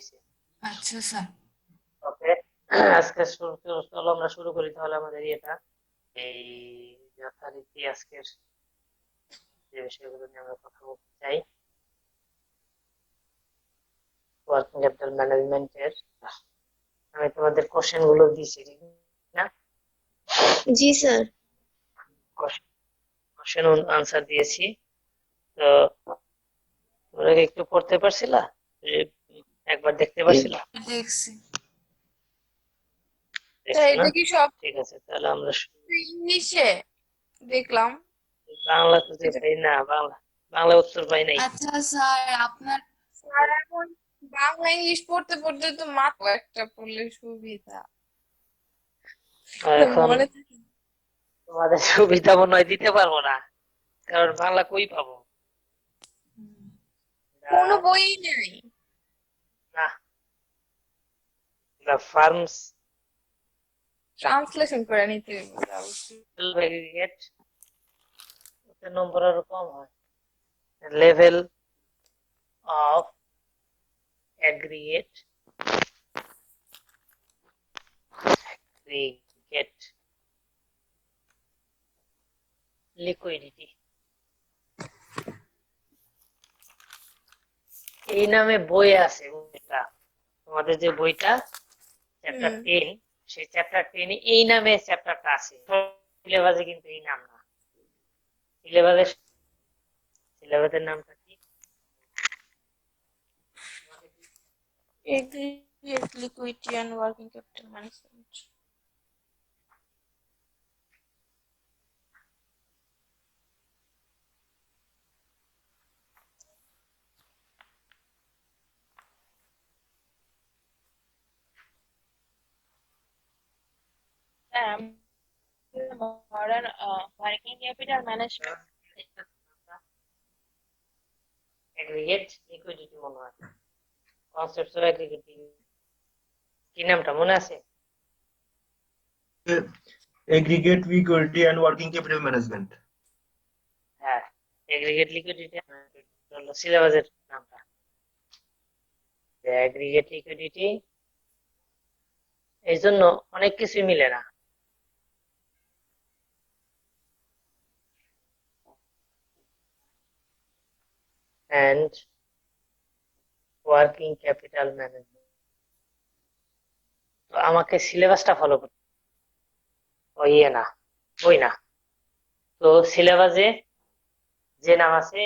হয়েছে। আচ্ছা স্যার। ওকে, আজকে চলো আমরা শুরু করি তাহলে আমাদের ইয়েটা, এই যথারীতি আজকের যে বিষয়গুলো নিয়ে আমরা কথা বলতে চাই, ওয়ার্কিং ক্যাপিটাল ম্যানেজমেন্টের। আমি তোমাদের কোশ্চেন গুলো দিয়েছি ঠিক না? জি স্যার। কোশ্চেন আনসার দিয়েছি। তো তোমরা কি একটু পড়তে পারছিলা? যে একবার দেখতে পারছিলা? দেখছি। স্যার দেখছো না? এটা কি সব ঠিক আছে, তাহলে আমরা ইংলিশে দেখলাম? বাংলা খুঁজে এটা পাই না, বাংলা উত্তর পাই নাই। আচ্ছা স্যার, আপনার স্যার এখন বাংলা ইংলিশ পড়তে পড়তে তো মাত্র একটা পড়লে সুবিধা। এখন মনে থাকে না। তোমাদের সুবিধা মনে হয় দিতে পারবো না, কারণ বাংলা কই পাবো? কোনো দা- বই নেই। না, the firm's ট্রান্সলেশন করে নিতে হবে অবশ্যই। aggregate, ওতে নম্বর আরো কম হয়। Level of aggregate aggregate liquidity, এই নামে বই আছে বইটা। তোমাদের যে বইটা চ্যাপ্টার হুম। 10, সেই চ্যাপ্টার 10 এই নামে চ্যাপ্টারটা আছে। সিলেবাসে কিন্তু এই নাম না। সিলেবাসের সিলেবাসের নামটা কি? Aggregate liquidity and working capital management. Modern working capital management. Aggregate liquidity মনে হয়, কনসেপ্টস অফ অ্যাগ্রিগেট। কি নামটা মনে আছে? Aggregate liquidity and working capital management. হ্যাঁ, অ্যাগ্রিগেট লিকুইডিটি হলো সিলেবাসের নামটা। অ্যাগ্রিগেট লিকুইডিটি, এই জন্য অনেক কিছুই মিলে না। অ্যান্ড ওয়ার্কিং ক্যাপিটাল ম্যানেজমেন্ট, তো আমাকে সিলেবাসটা ফলো করতে, ও ইয়ে না, বই না। তো সিলেবাসে যে নাম আছে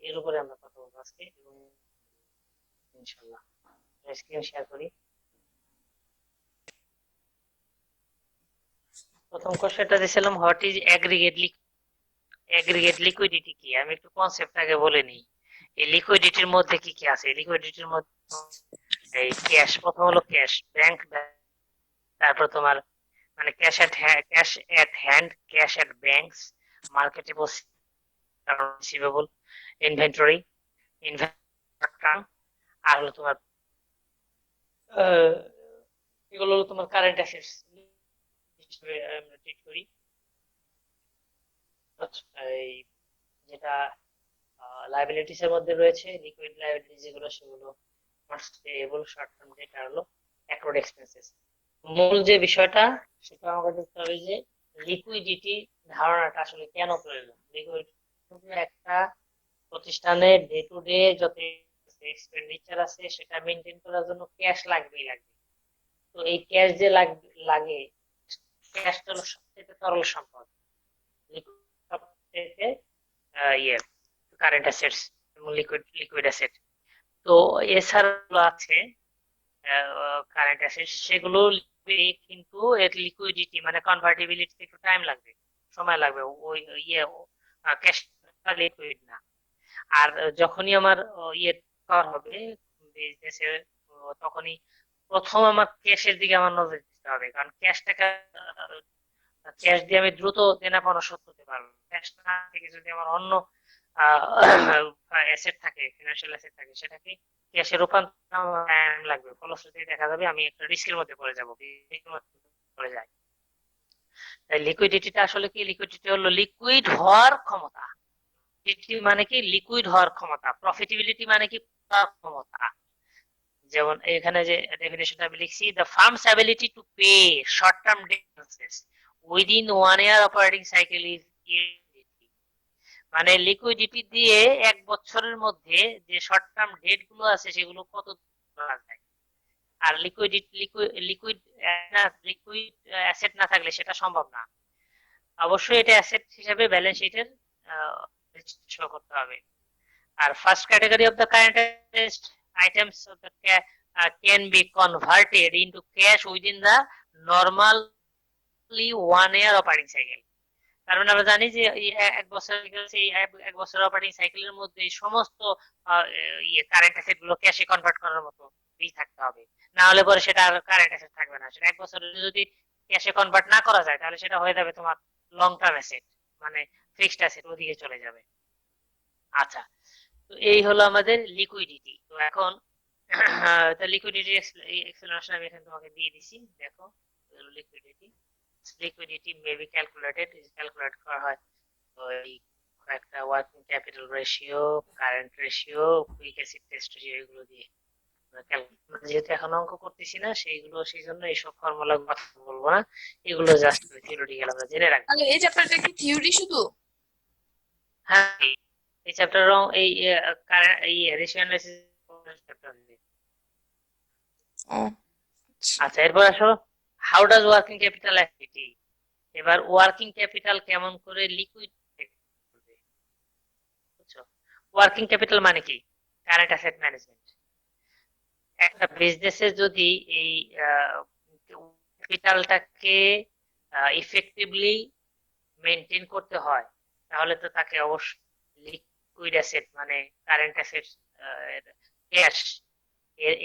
এর উপরে আমরা কথা বলবো আজকে, এবং ইনশাল্লাহ স্ক্রিন শেয়ার করি। প্রথম কোশ্চেনটা দিয়েছিলাম, হোয়াট ইজ অ্যাগ্রিগেট লিকুইডিটি কি? আমি একটু কনসেপ্ট আগে বলে নিই। এই লিকুইডিটির মধ্যে কি কি আছে? লিকুইডিটির মধ্যে এই ক্যাশ, প্রথম হলো ক্যাশ, ব্যাংক, তারপর তোমার মানে cash hand, cash at banks, marketable receivable, inventory, inventory, আর হলো তোমার এগুলো হলো তোমার কারেন্ট অ্যাসেটস হিসেবে আমরা ট্রিট করি। এই যেটা লাইবিলিটিস এর মধ্যে রয়েছে, লিকুইড লাইবিলিটিস যেগুলো, সেগুলো পেয়েবল, শর্ট টার্ম ডেট, আর হলো অ্যাক্রুড এক্সপেন্সেস। মূল যে বিষয়টা, সেটা আমাকে দেখতে হবে যে লিকুইডিটি ধারণাটা আসলে কেন প্রয়োজন। লিকুইডিটি একটা প্রতিষ্ঠানের ডে টু ডে যত এক্সপেন্ডিচার আছে সেটা মেনটেন করার জন্য ক্যাশ লাগবেই লাগবে। তো এই ক্যাশ যে লাগে, ক্যাশটা হলো সবথেকে তরল সম্পদ। সবথেকে ইয়ে কারেন্ট অ্যাসেটস এবং লিকুইড অ্যাসেট। তো এছাড়া আছে কারেন্ট অ্যাসেট, সেগুলো কিন্তু এর লিকুইডিটি মানে কনভার্টিবিলিটি একটু টাইম লাগবে, সময় লাগবে। ওই ইয়ে ক্যাশ লিকুইড না। আর যখনই আমার ইয়ে কর হবে বিজনেসে, তখনই প্রথম আমার ক্যাশের দিকে আমার নজর দিতে হবে, কারণ ক্যাশটাকে, ক্যাশ দিয়ে আমি দ্রুত দেনা পাওনা শোধ করতে পারবো। ক্যাশ না থেকে যদি আমার অন্য অ্যাসেট থাকে, ফিনান্সিয়াল অ্যাসেট থাকে, সেটাকে ক্যাশে রূপান্তর টাইম লাগবে। ফলশ্রুতিতে দেখা যাবে আমি একটা রিস্কের মধ্যে পড়ে যাবো, রিস্কের মধ্যে পড়ে যাই। তাই লিকুইডিটিটা আসলে কি? লিকুইডিটি হলো লিকুইড হওয়ার ক্ষমতা। লিকুইডিটি মানে কি? লিকুইড হওয়ার ক্ষমতা। প্রফিটেবিলিটি মানে কি? ক্ষমতা। যেমন এখানে যে ডেফিনেশনটা আমি লিখছি, the firm's ability to pay short-term debt balances within 1 year operating cycle is liquidity। মানে লিকুইডিটি দিয়ে 1 বছরের মধ্যে যে শর্ট টার্ম ডেট গুলো আছে সেগুলো কত করা যায়। আর লিকুইড অ্যাসেট না থাকলে সেটা সম্ভব না। অবশ্যই এটা অ্যাসেট হিসেবে ব্যালেন্স শিটের শো করতে হবে। আর first category of the current items of the can be converted into cash within the normally 1 year operating cycle। তার মানে আমরা জানি যে এই 1 বছর এই 1 বছর অপারেটিং সাইকেলের মধ্যে সমস্ত কারেন্ট অ্যাসেট গুলো ক্যাশে কনভার্ট করার মতো থাকতে হবে, না হলে পরে সেটা আর কারেন্ট অ্যাসেট থাকবে না। সেটা 1 বছরে যদি ক্যাশে কনভার্ট না করা যায় তাহলে সেটা হয়ে যাবে তোমার লং টার্ম অ্যাসেট, মানে ফিক্সড অ্যাসেট, ওদিকে চলে যাবে। আচ্ছা, তো এই হলো আমাদের লিকুইডিটি। তো এখন লিকুইডিটি এক্সপ্লেনেশন আমি এখানে তোমাকে দিয়ে দিছি, দেখো liquidity. Liquidity may be calculated, calculate করা হয় ওই একটা working capital ratio, current ratio, quick acid test ratio, এগুলো দিয়ে। যেহেতু এখন অঙ্ক করতেছি না সেইগুলো, সেই জন্য এইসব ফর্মুলা কথা বলবো না, এগুলো জাস্ট থিওরিটিক্যাল আমরা জেনে রাখবো। তাহলে এই চ্যাপ্টারটা কি থিওরি শুধু? হ্যাঁ, এই চ্যাপ্টার এই রেশিও অ্যানালাইসিস চ্যাপ্টার। ও আচ্ছা, এরপর আসো how does working capital activity. এবার ওয়ার্কিং ক্যাপিটাল কেমন করে লিকুইড করবে, বুঝছো? ওয়ার্কিং ক্যাপিটাল মানে কি? Current asset management. একটা বিজনেসে যদি এই ক্যাপিটালটাকে ইফেক্টিভলি মেনটেন করতে হয় তাহলে তো তাকে অবশ্যই লিকুইড অ্যাসেট মানে কারেন্ট অ্যাসেট, ক্যাশ,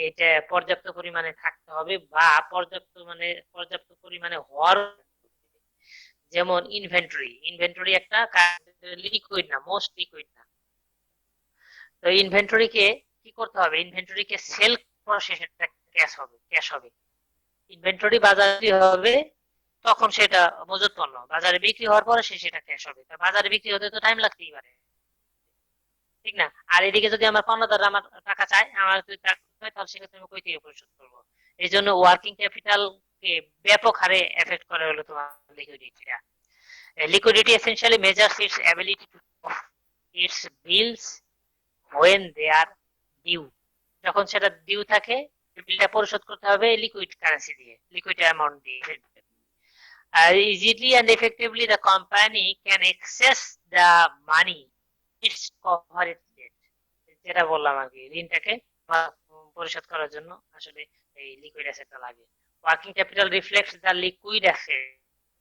এটা পর্যাপ্ত পরিমাণে থাকতে হবে, বা পর্যাপ্ত পরিমাণে হওয়ার। যেমন ইনভেন্টরি একটা লিকুইড না, মোস্ট লিকুইড না। তো ইনভেন্টরিকে কি করতে হবে? ইনভেন্টরিকে সেল প্রসেসটা ক্যাশ হবে। ইনভেন্টরি বাজারে হবে তখন সেটা মজুত পণ্য, বাজারে বিক্রি হওয়ার পরে সেটা ক্যাশ হবে। বাজারে বিক্রি হতে তো টাইম লাগতেই পারে, ঠিক না? আর এদিকে যদি আমার পণ্যদার আমার টাকা চায়, আমার যদি টাকা হয়, তাহলে সেক্ষেত্রে আমি কই থেকে পরিশোধ করবো? এই জন্য ওয়ার্কিং ক্যাপিটাল কে ব্যাপক হারে এফেক্ট করে হলো তোমার লিকুইডিটিটা। Liquidity essentially measures its ability to its bills when they are due। যখন সেটা ডিউ থাকে, বিলটা পরিশোধ করতে হবে লিকুইড কারেন্সি দিয়ে, লিকুইড অ্যামাউন্ট দিয়ে। Easily and effectively the company can access the money its covered debt। যেটা বললাম আর কি, ঋণটাকে পরিশোধ করার জন্য আসলে এই লিকুইড অ্যাসেটটা লাগে। Working capital reflects the liquid asset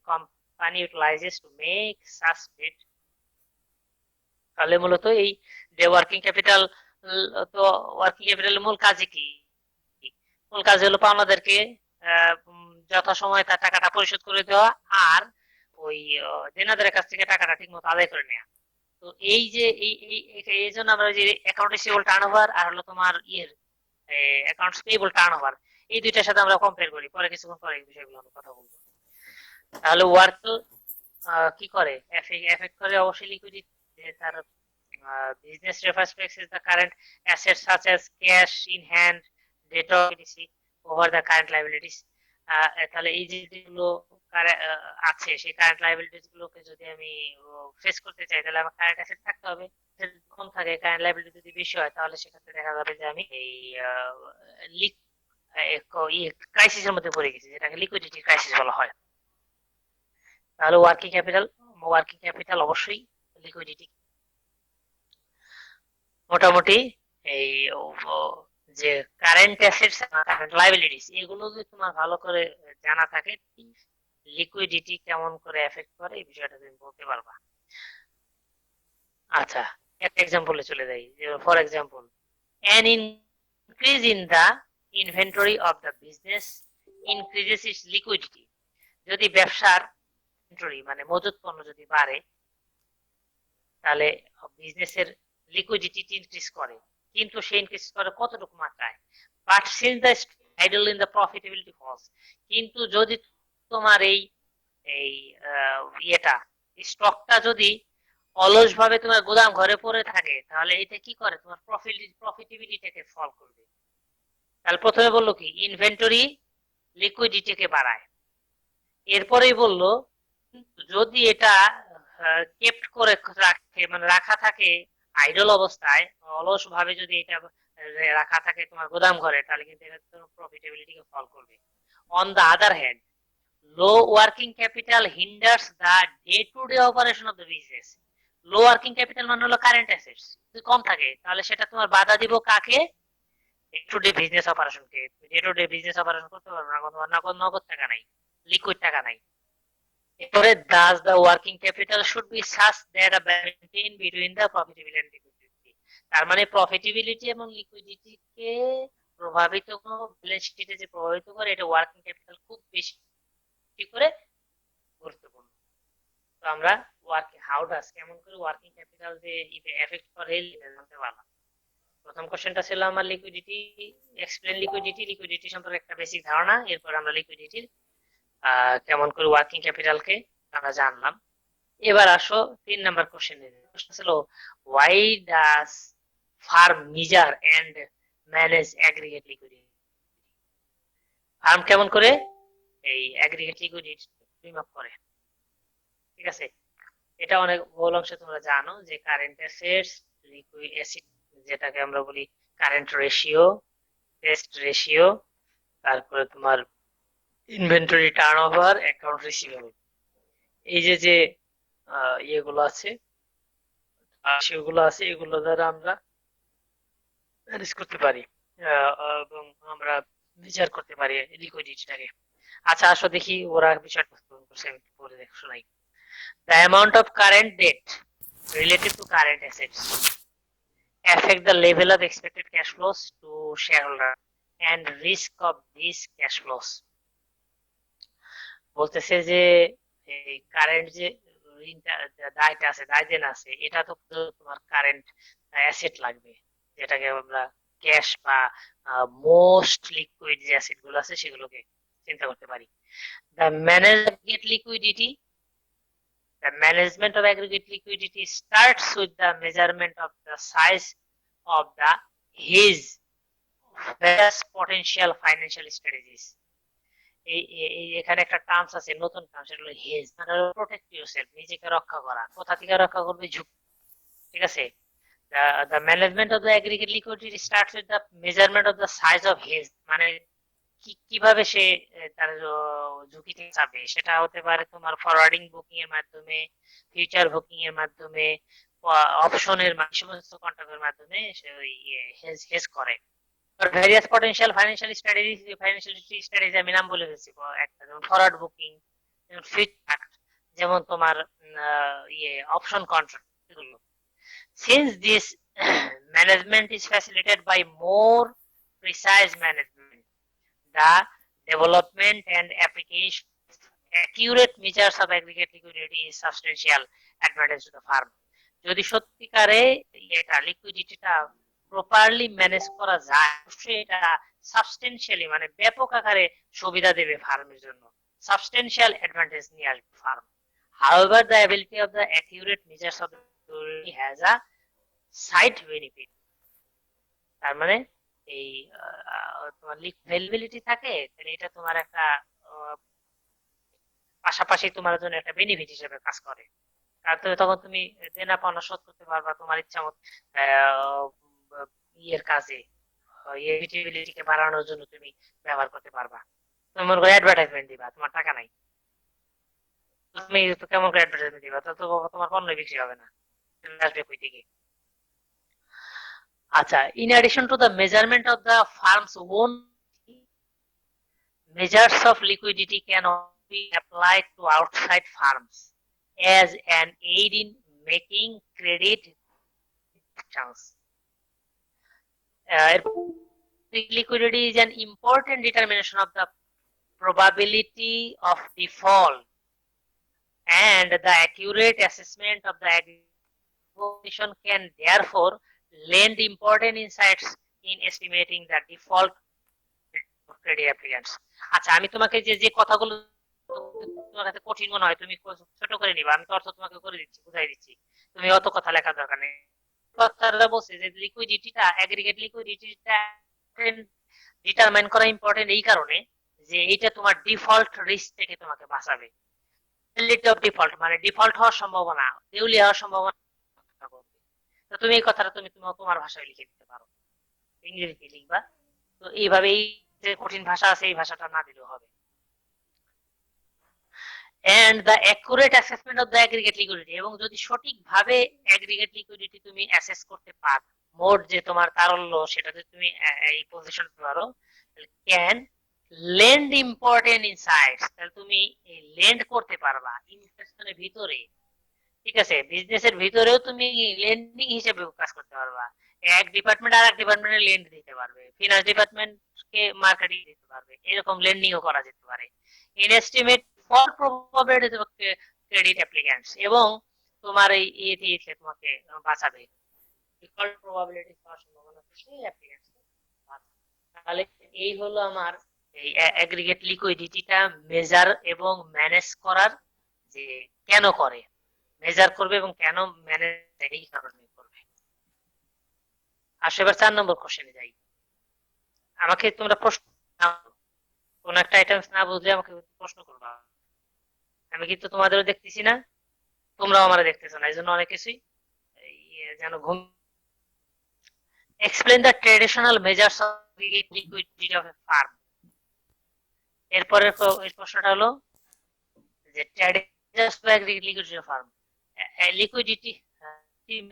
company utilizes to make such debt. তাহলে মূলত এই যে ওয়ার্কিং ক্যাপিটাল, তো ওয়ার্কিং ক্যাপিটালের মূল কাজে কি? মূল কাজ হলো পাওনাদারকে যথাসময়ে তার টাকাটা পরিশোধ করে দেওয়া, আর ওই দেনাদারের কাছ থেকে টাকাটা ঠিক মতো আদায় করে নেওয়া। তো এই যে এই জন্য আমরা যে অ্যাকাউন্ট রিসিভেবল টার্নওভার আর হলো তোমার অ্যাকাউন্টস পেয়েবল টার্নওভার, এই দুইটার সাথে আমরা কম্পেয়ার করি, পরে কিছুক্ষণ পরে এই বিষয়গুলো আমরা কথা বলবো। তাহলে ওয়ার্ক কি করে? এফেক্ট করে অবশ্যই লিকুইডিটি। তার business refers to access the current assets such as cash in hand, debt etc. over the current liabilities। তাহলে এই যেগুলো আছে সেই কারেন্ট লাইবিলিটিস গুলোকে যদি আমি ফেস করতে চাই তাহলে আমার কারেন্ট অ্যাসেট থাকতে হবে। কম থাকে, কারেন্ট লাইবিলিটি যদি বেশি হয় তাহলে সেক্ষেত্রে দেখা যাবে যে আমি এই ক্রাইসিসের মধ্যে পড়ে গেছি, যেটাকে লিকুইডিটি ক্রাইসিস বলা হয়। তাহলে ওয়ার্কিং ক্যাপিটাল অবশ্যই লিকুইডিটি। মোটামুটি এই যে কারেন্ট অ্যাসেটস, কারেন্ট লায়াবিলিটিস, এগুলো যদি তোমার ভালো করে জানা থাকে, লিকুইডিটি কেমন করে এফেক্ট করে এই বিষয়টা তুমি বলতে পারবা। আচ্ছা, একটা এক্সাম্পলে চলে যাই। For example, an increase in the inventory of the business increases its liquidity। যদি ব্যবসার ইনভেন্টরি মানে মজুত পণ্য যদি বাড়ে তাহলে বিজনেসের লিকুইডিটি ইনক্রিজ করে, কিন্তু সে ইনক্রিজ করে কতটুকু মাত্রায়? But since the idle in the profitability falls. কিন্তু যদি তোমার এই স্টকটা যদি অলস ভাবে তোমার গোদাম ঘরে পড়ে থাকে তাহলে এটা কি করে? তোমার প্রফিটেবিলিটিকে ফল করবে। তাহলে প্রথমে বললো কি ইনভেন্টরি লিকুইডিটিকে বাড়ায়, এরপরেই বললো যদি এটা কেপ্ট করে রাখে মানে রাখা থাকে আইডল অবস্থায়, অলস ভাবে যদি এটা রাখা থাকে তোমার গোদাম ঘরে, তাহলে কিন্তু এটা প্রফিটেবিলিটিকে ফল করবে। On the other hand, low working capital hinders the day to day operation of the business. Low working capital মানে হলো কারেন্ট অ্যাসেটস, যদি কম থাকে তাহলে সেটা তোমার বাধা দিব কাকে? ডে টু ডে বিজনেস অপারেশনকে। Day to day business operation করতে পারবে না, তোমার নগদ টাকা নাই, লিকুইড টাকা নাই। এরপরে thus the working capital should be such that a balance maintained between the profitability and liquidity। তার মানে প্রফিটেবিলিটি এবং লিকুইডিটিকে প্রভাবিত ব্যালেন্স শিটে যে প্রভাবিত করে এটা ওয়ার্কিং ক্যাপিটাল খুব বেশি করে গুরুত্বপূর্ণ। তো আমরা কেমন করে ওয়ার্কিং ক্যাপিটাল যে এফেক্ট করে এটা জানতে পারলাম। প্রথম কোশ্চেনটা ছিল আমার লিকুইডিটি, এক্সপ্লেন লিকুইডিটি সম্পর্কে একটা বেসিক ধারণা, এরপর আমরা লিকুইডিটির কেমন করে ওয়ার্কিং ক্যাপিটালকে আমরা জানলাম। এবার আসো 3 নাম্বার কোশ্চেনে। প্রশ্ন ছিল why does firm measure and manage aggregate liquidity? Farm কেমন করে এই অ্যাগ্রিগেট লিকুইডিটি পরিমাপ করে? ঠিক আছে, এটা অনেক বহুল অংশে তোমরা জানো যে কারেন্ট অ্যাসেটস, লিকুইড অ্যাসেট যেটাকে আমরা বলি কারেন্ট রেশিও, টেস্ট রেশিও, তারপরে তোমার ইনভেন্টরি টার্নওভার, অ্যাকাউন্ট রিসিভেবল, এই যে ইয়েগুলো আছে, সেগুলো আছে, এগুলো দ্বারা আমরা ম্যানেজ করতে পারি এবং আমরা মেজার করতে পারি লিকুইডিটিটাকে। আচ্ছা আসো দেখি ওরা বিষয়টা বলে দেখ শোনাই। The amount of current debt related to current assets affect the level of expected cash flows to shareholder and risk of these cash flows। বলতেছে যে এই কারেন্ট যে দায়টা আছে, দায় দেনা আছে, এটা তো তোমার কারেন্ট অ্যাসেট লাগবে, যেটাকে আমরা ক্যাশ বা মোস্ট লিকুইড যে অ্যাসেট গুলো আছে সেগুলোকে চিন্তা করতে পারি। The management of aggregate liquidity starts with the measurement of the size of the his various potential financial strategies। এখানে একটা টার্মস আছে, নতুন টার্ম, সেটা হলো হেজ, মানে প্রোটেক্ট ইউরসেলফ, নিজেকে রক্ষা করা। কোথা থেকে রক্ষা করবে? ঝুঁকি। ঠিক আছে, the management of the aggregate liquidity starts with the measurement of the size of his, মানে কিভাবে সে তার ঝুঁকি থেকে যাবে। সেটা হতে পারে তোমার ফরওয়ার্ডিং বুকিং এর মাধ্যমে, ফিউচার বুকিং এর মাধ্যমে, অপশনের সমস্ত কন্ট্রাক্টের মাধ্যমে সে ওই হেজ করে। ভেরিয়াস পটেনশিয়াল ফাইন্যান্সিয়াল স্ট্র্যাটেজি আমি নাম বলে দিচ্ছি একটা, যেমন ফরওয়ার্ড বুকিং, যেমন ফিউচার, যেমন তোমার অপশন কন্ট্রাক্ট, এগুলো। Since this management is facilitated by more precise management, the development and application accurate measures of aggregate liquidity is substantial advantage to the firm। যদি সত্যিকারে এটা লিকুইডিটিটা প্রপারলি ম্যানেজ করা যায়, অবশ্যই এটা সাবস্টেনশিয়ালি মানে ব্যাপক আকারে সুবিধা দেবে ফার্মের জন্য, সাবস্টেনশিয়াল অ্যাডভান্টেজ নিয়ে আসবে farm. However, the ability of the accurate measures of the liquidity has a side benefit। তার মানে এই তোমার ভেরিয়েবিলিটি থাকে, তাহলে এটা তোমার একটা পাশাপাশি তোমার জন্য একটা বেনিফিট হিসেবে কাজ করে। কারণ তখন তুমি দেনা পাওনা শোধ করতে পারবা তোমার ইচ্ছা মতো ইয়ের কাজে, ভেরিয়েবিলিটিকে বাড়ানোর জন্য তুমি ব্যবহার করতে পারবা। তুমি মনে করো অ্যাডভার্টাইজমেন্ট দিবা, তোমার টাকা নাই, তুমি তো কেমন করে অ্যাডভার্টাইজমেন্ট দিবা? তো তোমার পণ্য বিক্রি হবে না, তুমি আসবে কই থেকে? আচ্ছা, in addition to the measurement of the firm's own, measures of liquidity can also be applied to outside firms as an aid in making credit decisions। Liquidity is an important determination of the probability of default, and the accurate assessment of the position can therefore lend important insights in estimating the default of credit applicants। আচ্ছা, আমি তোমাকে যে কথাগুলো তোমার কাছে কঠিন মনে হয় তুমি ছোট করে নিবা, আমি তো অর্থ তোমাকে করে দিচ্ছি, বুঝাই দিচ্ছি, তুমি অত কথা লেখার দরকার নেই। কথাটা বলছে যে লিকুইডিটিটা, অ্যাগ্রিগেট লিকুইডিটিটা ডিটারমাইন করা ইম্পর্টেন্ট এই কারণে যে এইটা তোমার ডিফল্ট রিস্ক থেকে তোমাকে বাঁচাবে। অফ ডিফল্ট মানে ডিফল্ট হওয়ার সম্ভাবনা, দেউলিয়া হওয়ার সম্ভাবনা রক্ষা করবে। তো তুমি এই কথাটা তুমি তোমার ভাষায় লিখে দিতে পারো, ইংরেজিতে লিখবা। তো এইভাবে এই যে কঠিন ভাষা আছে এই ভাষাটা না দিলেও হবে। and the accurate assessment of the aggregate liquidity, এবং যদি সঠিকভাবে aggregate liquidity তুমি অ্যাসেস করতে পারো, মোট যে তোমার তারল্য সেটাতে তুমি এই পজিশন পারো, ক্যান লেন্ড ইম্পর্টেন্ট ইনসাইটস, তাহলে তুমি এই লেন্ড করতে পারবা ইনভেস্টমেন্টের ভিতরে, ঠিক আছে, বিজনেসের ভিতরেও তুমি লেন্ডিং হিসেবে কাজ করতে পারবা। এক ডিপার্টমেন্ট আর এক ডিপার্টমেন্টে লেন্ড দিতে পারবে, ফিনান্স ডিপার্টমেন্টকে মার্কেটিং দিতে পারবে, এরকম লেন্ডিংও করা যেতে পারে। In estimate for probability of credit applicants, এবং তোমার এই ইয়েতে তোমাকে বাঁচাবে ডিফল্ট প্রবাবিলিটি হওয়ার সম্ভাবনা থেকে অ্যাপ্লিক্যান্টস। তাহলে এই হলো আমার এই অ্যাগ্রিগেট লিকুইডিটিটা মেজার এবং ম্যানেজ করার যে কেন করে, মেজার করবে এবং কেন ম্যানেজ এই কারণে করবে। আসো এবার 4 নম্বর কোশ্চেনে যাই। আমাকে তোমরা প্রশ্ন, কোন একটা আইটেমস না বুঝলে আমাকে প্রশ্ন করবা। আমি কিন্তু তোমাদেরও দেখতেছি না, তোমরাও আমারে দেখতেছো না, এই জন্য অনেক কিছুই যেন ঘুম। Explain the traditional measures of liquidity of A farm. এরপরের প্রশ্নটা হলো যে traditional liquidity of farm, liquidity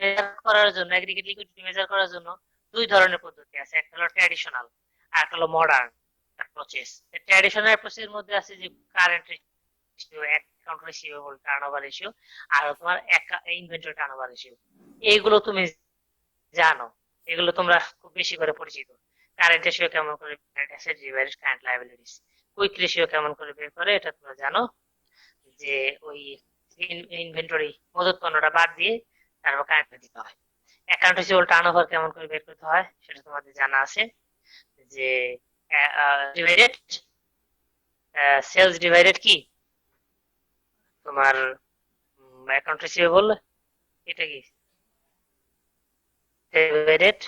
measure করার জন্য, অ্যাগ্রিগেট লিকুইডিটি মেজার করার জন্য দুই ধরনের পদ্ধতি আছে, একটা হলো ট্র্যাডিশনাল আর একটা হলো মডার্ন অ্যাপ্রোচেস। ট্র্যাডিশনাল অ্যাপ্রোচের মধ্যে আছে যে current ratio, account receivable turnover ratio, আর তোমার ইনভেন্টরি টার্নওভার রেশিও। এইগুলো তুমি জানো, এগুলো তোমরা খুব বেশি করে পরিচিত। কারেন্ট রেশিও কেমন করে, current asset divided current liabilities. Quick ratio কেমন করে বের করে এটা তোমরা জানো, যে ওই ইনভেন্টরি মজুত পণ্যটা বাদ দিয়ে তারপর কারেন্ট দিতে হয়। অ্যাকাউন্ট রিসিভেবল টার্নওভার কেমন করে বের করতে হয় সেটা তোমাদের জানা আছে, যে ডিভাইডেড সেলস ডিভাইডেড কি তোমার অ্যাকাউন্ট রিসিভেবল, এটা কি ডিভাইডেড,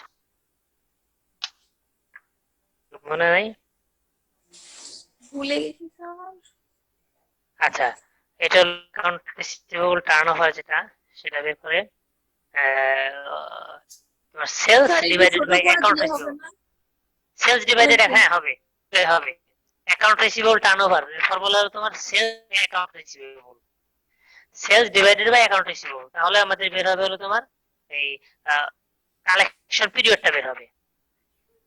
মনে নাই? ভুলে গেছি স্যার। আচ্ছা, এটা অ্যাকাউন্ট রিসিভেবল টার্নওভার যেটা, সেটা বের করে তোমার সেলস স্যার একটু ডিভাইডেড ছোট বাই করে অ্যাকাউন্ট দিলে হবে রিসিভেবল, না? সেলস ডিভাইডেড, হ্যাঁ হবে হবে। অ্যাকাউন্ট রিসিভেবল টার্নওভার ফর্মুলা হলো তোমার sales account receivable, sales divided by account receivable. তাহলে আমাদের বের হবে হলো তোমার এই কালেকশন পিরিয়ডটা বের হবে,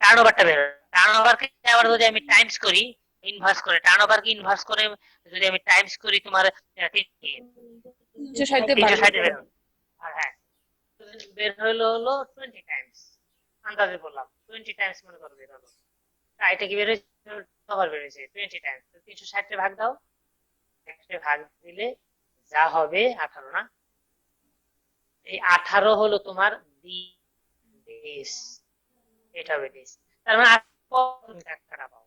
টার্নওভারটা বের হবে। টার্নওভারকে আবার যদি আমি টাইমস করি, ইনভার্স করে, টার্নওভারকে ইনভার্স করে যদি আমি টাইমস করি তোমার 360 বের হবে। আর হ্যাঁ, বের হলো 20 টাইমস, আন্দাজে বললাম 20 টাইমস মনে করো বের হলো। এটা কি বের হয়েছে? টার্নওভার বের হয়েছে 20 টাইমস। 360 ভাগ দাও, একটা ভাগ দিলে যা হবে 18 না, এই 18 হলো তোমার বেস, এটা হবে বেস। তার মানে তুমি টাকাটা পাও,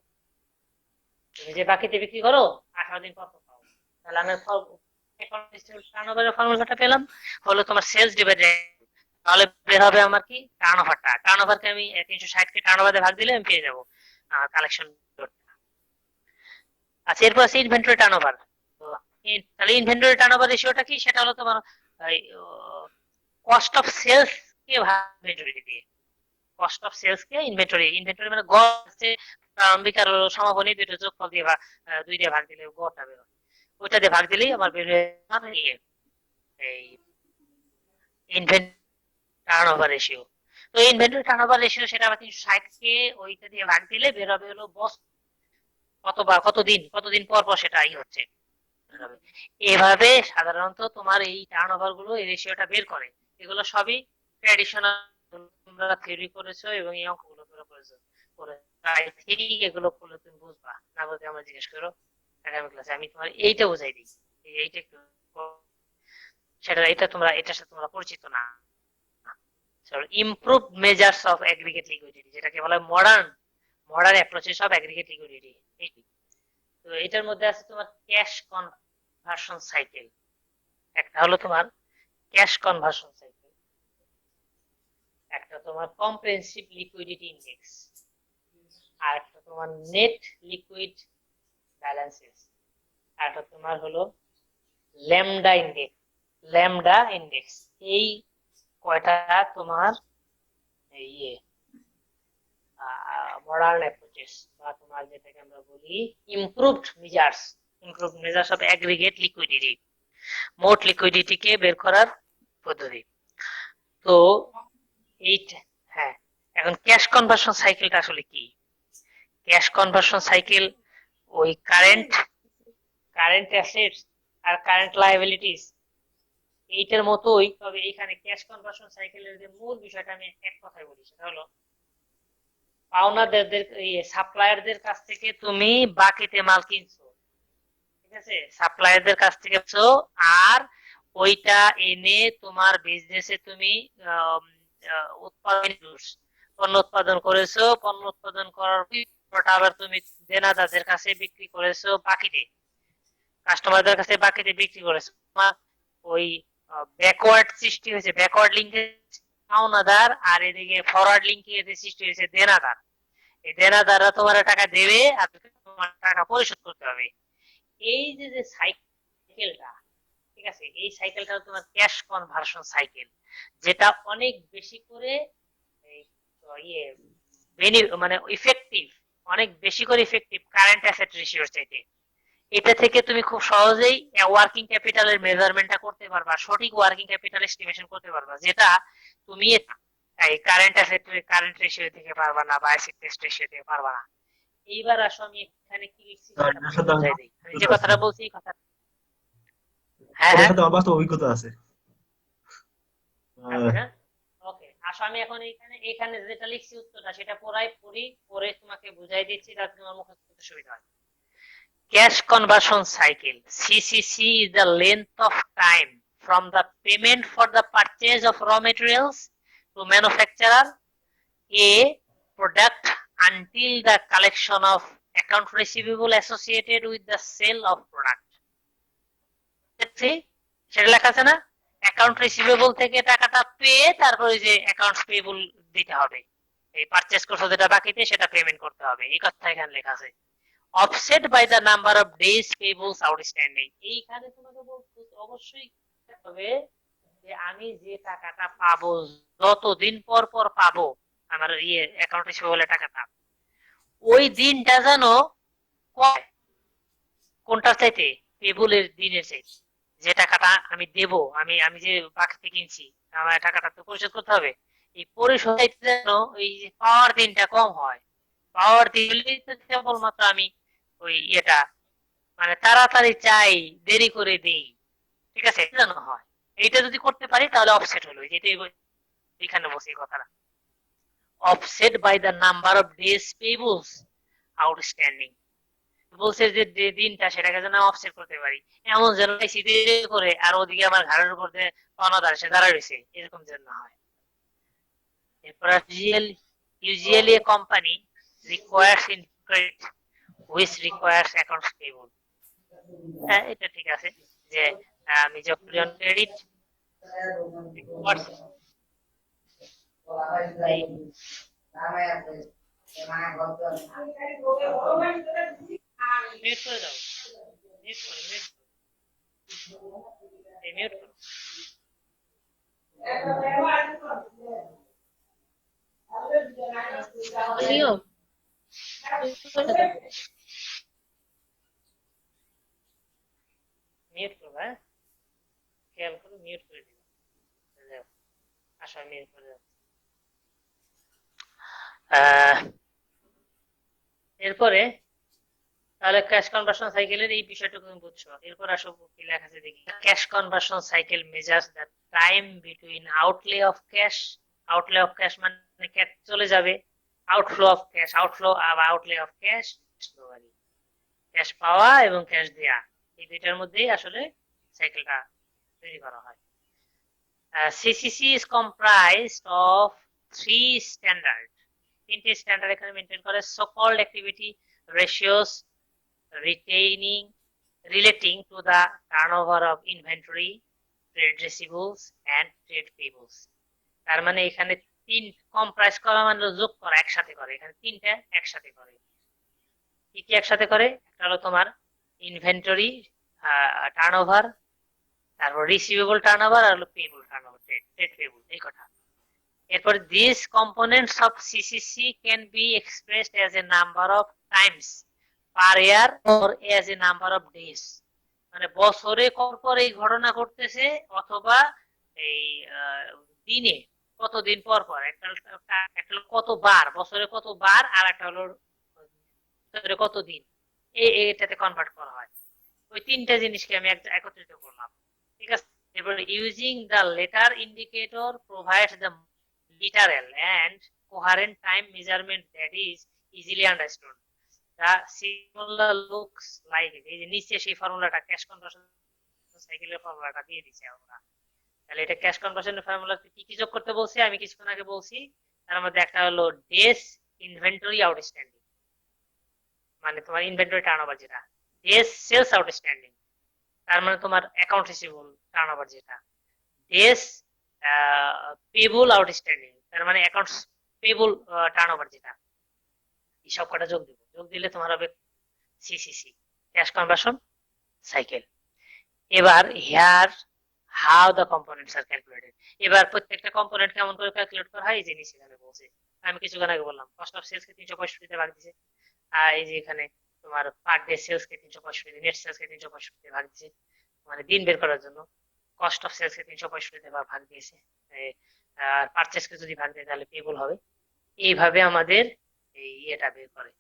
তুমি যে বাকিতে বিক্রি করো 18 দিন পর পাও। তাহলে আমি টার্নওভারের ফর্মুলাটা পেলাম হলো তোমার সেলস ডিভাইডেড, তাহলে বের হবে আমার কি টার্নওভারটা। টার্নওভারকে আমি 360 কে টার্নওভারে ভাগ দিলে আমি পেয়ে যাবো কালেকশন। আচ্ছা, এরপর আছে ইনভেন্টরি টার্নওভার। তাহলে ইনভেন্টরি টার্নওভার রেশিওটা কি, সেটা হলো তোমার কস্ট অফ সেলস কে ভাগ ইনভেন্টরি দিয়ে, কস্ট অফ সেলস কে ইনভেন্টরি, ইনভেন্টরি মানে গড় প্রারম্ভিক আর সমাপনী দুটো যোগফল দিয়ে 2 দিয়ে ভাগ দিলে গড়টা বের হয়, ওইটা দিয়ে ভাগ দিলেই আমার বের হয়ে এই ইনভেন্টরি টার্নওভার রেশিও। তো ইনভেন্টরি টার্নওভার রেশিও সেটা আবার 360 কে ওইটা দিয়ে ভাগ দিলে বের হবে হলো বস কতদিন পর পর সেটা হচ্ছে। এভাবে সাধারণত তোমার এই টার্নওভার গুলো এই রেশিওটা বের করে। এগুলো সবই ট্র্যাডিশনাল, তোমরা থিওরি করেছো এবং এই অঙ্কগুলো তোমরা করেছো, তাই ঠিক এগুলো করলে তুমি বুঝবা, না বলতে আমরা জিজ্ঞেস করো আগামী ক্লাসে আমি তোমার এইটা বুঝাই দিই, এইটা একটু সেটা, এটা তোমরা এটার সাথে তোমরা পরিচিত না। Improve measures of aggregate liquidity, যেটাকে বলা হয় modern approaches of aggregate liquidity. তো এটার মধ্যে আছে তোমার ক্যাশ কনভার্সন সাইকেল, একটা হলো তোমার ক্যাশ কনভার্সন সাইকেল, একটা তোমার কম্প্রিহেনসিভ লিকুইডিটি ইন্ডেক্স, আর একটা তোমার নেট লিকুইড ব্যালেন্সেস, আর একটা তোমার হলো ল্যামডা ইন্ডেক্স। এই কয়টা তোমার ইয়ে মডার্ন অ্যাপ্রোচেস বা তোমার যেটাকে আমরা বলি improved measures of aggregate liquidity, মোট লিকুইডিটিকে বের করার পদ্ধতি। তো এইটা, হ্যাঁ, এখন ক্যাশ কনভার্সন সাইকেলটা আসলে কি? ক্যাশ কনভার্সন সাইকেল ওই কারেন্ট অ্যাসেটস আর কারেন্ট লায়াবিলিটিস এইটার মতোই, তবে এখানে ক্যাশ কনভার্সন সাইকেলের যে মূল বিষয়টা আমি এক কথায় বলি, সেটা হলো পাওনাদারদের সাপ্লায়ারদের কাছ থেকে তুমি বাকিতে মাল কিনছো, ঠিক আছে, সাপ্লায়ারদের কাছ থেকে কিনছো, আর ওইটা এনে তোমার বিজনেসে তুমি পণ্য উৎপাদন করেছো, পণ্য উৎপাদন করার পরটা আবার তুমি দেনাদারদের কাছে বিক্রি করেছো বাকিতে, কাস্টমারদের কাছে বাকিতে বিক্রি করেছো। তোমার ওই ব্যাকওয়ার্ড সৃষ্টি হয়েছে, ব্যাকওয়ার্ড লিঙ্কেজ পাওনাদার, আর এদিকে ফরওয়ার্ড লিঙ্কেজ সৃষ্টি হয়েছে দেনাদার। এই দেনাদাররা তোমার টাকা দেবে আর তোমার টাকা পরিশোধ করতে হবে। এই যে সাইকেলটা, ঠিক আছে, এই সাইকেলটা তোমার ক্যাশ কনভার্সন সাইকেল, যেটা অনেক বেশি করে মানে অনেক বেশি করে ইফেক্টিভ কারেন্ট অ্যাসেট রেশিওর চাইতে। এটা থেকে তুমি খুব সহজেই ওয়ার্কিং ক্যাপিটালের মেজারমেন্টটা করতে পারবা, সঠিক ওয়ার্কিং ক্যাপিটাল এস্টিমেশন করতে পারবা, যেটা তুমি এই কারেন্ট রেশিও থেকে পারবা না বা অ্যাসেট টেস্ট রেশিও থেকে পারবা না। এইবার আসো আমি এখানে কি লিখছি স্যার, সেটা এটার সাথে আমার বুঝাই দিই, আমি যে অভিজ্ঞতা আছে। কথাটা বলছি এই কথা। হ্যাঁ, এটার হ্যাঁ, সাথে আমার বাস্তব অভিজ্ঞতা আছে। আছে আহ, না? ওকে, আসো আমি এখন এখানে যেটা লিখছি উত্তরটা সেটা পরে তোমাকে বুঝাই দিচ্ছি, যাতে তোমার মুখস্থ করতে সুবিধা হয়। Cash conversion cycle (CCC) is the length of time from the payment for the purchase of raw materials to manufacturer a product until the collection of account receivable associated with the sale of product. সেটা লেখা আছে না? Account receivable থেকে টাকাটা পেয়ে তারপরে যে accounts payable দিতে হবে, এই পারচেজ করছো যেটা বাকিতে সেটা পেমেন্ট করতে হবে, এই কথা এখানে লেখা আছে। Offset by the number of days payables outstanding, এইখানে তোমাকে বলতে অবশ্যই হবে যে আমি যে টাকাটা পাবো, যতদিন পর পর পাবো আমার অ্যাকাউন্ট রিসিভেবলের টাকাটা, ওই দিনটা যেন কোনটার চাইতে, পেবলের দিনের চাইতে, যে টাকাটা আমি দেব, আমি যে বাকিতে কিনছি, আমার টাকাটা তো পরিশোধ করতে হবে, এই পরিশোধ যেন ওই পাওয়ার দিনটা কম হয়। পাওয়ার দিলে কেবলমাত্র আমি ওই মানে তাড়াতাড়ি চাই, দেরি করে দেই, ঠিক আছে, যেন হয়। এইটা যদি করতে পারি তাহলে অফসেট হলো, যেটাই এখানে বসে এই কথাটা, offset by the number of days payables outstanding, বলছে যে দিনটা সেটাকে যেন অফসেট করতে পারি, এমন যেন দেরি করে আর ওদিকে আমার ঘাড়ের উপর দিয়ে পাওনাদার সে দাঁড়া রয়েছে, এরকম যেন না হয়। এরপর usually a company requires in credit which requires accounts payable. হ্যাঁ, এটা ঠিক আছে যে আমি যখন ক্রেডিট মিউট করে দাও, মিউট করো। আমিও মিউট করো, হ্যাঁ, খেয়াল করো, মিউট করে দিও। আসো মিউট করে দাও। এরপরে তাহলে ক্যাশ কনভার্সন সাইকেলের এই বিষয়টুকু তুমি বুঝছো। এরপর আসো কি লেখা আছে দেখি। Cash conversion cycle measures the time between outlay of cash মানে ক্যাশ চলে যাবে, আউটফ্লো অফ ক্যাশ ক্যাশ পাওয়া এবং ক্যাশ দেয়া, এই দুইটার মধ্যেই আসলে সাইকেলটা তৈরি করা হয়। সিসিসি is comprised of তিনটি স্ট্যান্ডার্ড এখানে মেনটেন করে, so called activity ratios relating to the turnover of inventory, trade receivables and trade payables. তার মানে এখানে তিন কম্প্রাইজ করা মানে যোগ করা, একসাথে করে, এখানে তিনটা একসাথে করে। কি কি একসাথে করে? একটা হলো তোমার ইনভেন্টরি টার্নওভার, তারপর রিসিভেবল টার্নওভার, আর হলো পেয়েবল টার্নওভার, ট্রেড পেয়েবল, এই কথা। এরপর this components of CCC can be expressed as a number of Times per year or as a number of days, মানে বছরে পর এই ঘটনা ঘটতেছে, অথবা এই দিনে কতদিন পর পর। একটা হলো কতবার, বছরে কতবার, আর একটা হলো বছরে কতদিন, এটাতে কনভার্ট করা হয়। ওই তিনটা জিনিসকে আমি একত্রিত করলাম, ঠিক আছে। এবার using the letter indicator provides the literal and coherent time measurement that is easily understood. The formula looks like, এই যে নিচে সেই ফর্মুলাটা, ক্যাশ কনভার্সন সাইকেলের ফর্মুলাটা দিয়ে দিছে আমরা। তাহলে এটা ক্যাশ কনভার্সনের ফর্মুলা কি কি যোগ করতে বলছি আমি কিছুক্ষণ আগে বলছি। তার মধ্যে একটা হলো ডেস ইনভেন্টরি আউটস্ট্যান্ডিং, মানে তোমার ইনভেন্টরি টার্নওভার যেটা, ডেস সেলস আউটস্ট্যান্ডিং তার মানে তোমার অ্যাকাউন্ট রিসিভেবল টার্নওভার যেটা, ডেস পেবল আউটস্ট্যান্ডিং তার মানে অ্যাকাউন্টস পেবল টার্নওভার যেটা। এই সব কটা যোগ দিব, যোগ দিলে তোমার হবে সিসিসি, ক্যাশ কনভার্সন সাইকেল। এবার here how the components are calculated. এবার প্রত্যেকটা কম্পোনেন্ট কেমন করে ক্যালকুলেট করা হয় এই জিনিস এখানে বলছে। আমি কিছুক্ষণ আগে বললাম কস্ট অফ সেলস কে 365 তে ভাগ দিছে, আর এই যে এখানে তোমার পার ডে সেলস কে 365, নেট সেলস কে 365 তে ভাগ দিছে, মানে দিন বের করার জন্য। কস্ট অফ সেলস কে 365 তে ভাগ দিয়েছে, আর পারচেজ কে যদি ভাগ দেয় তাহলে পেবল হবে। এইভাবে আমাদের এই এটা বের করে,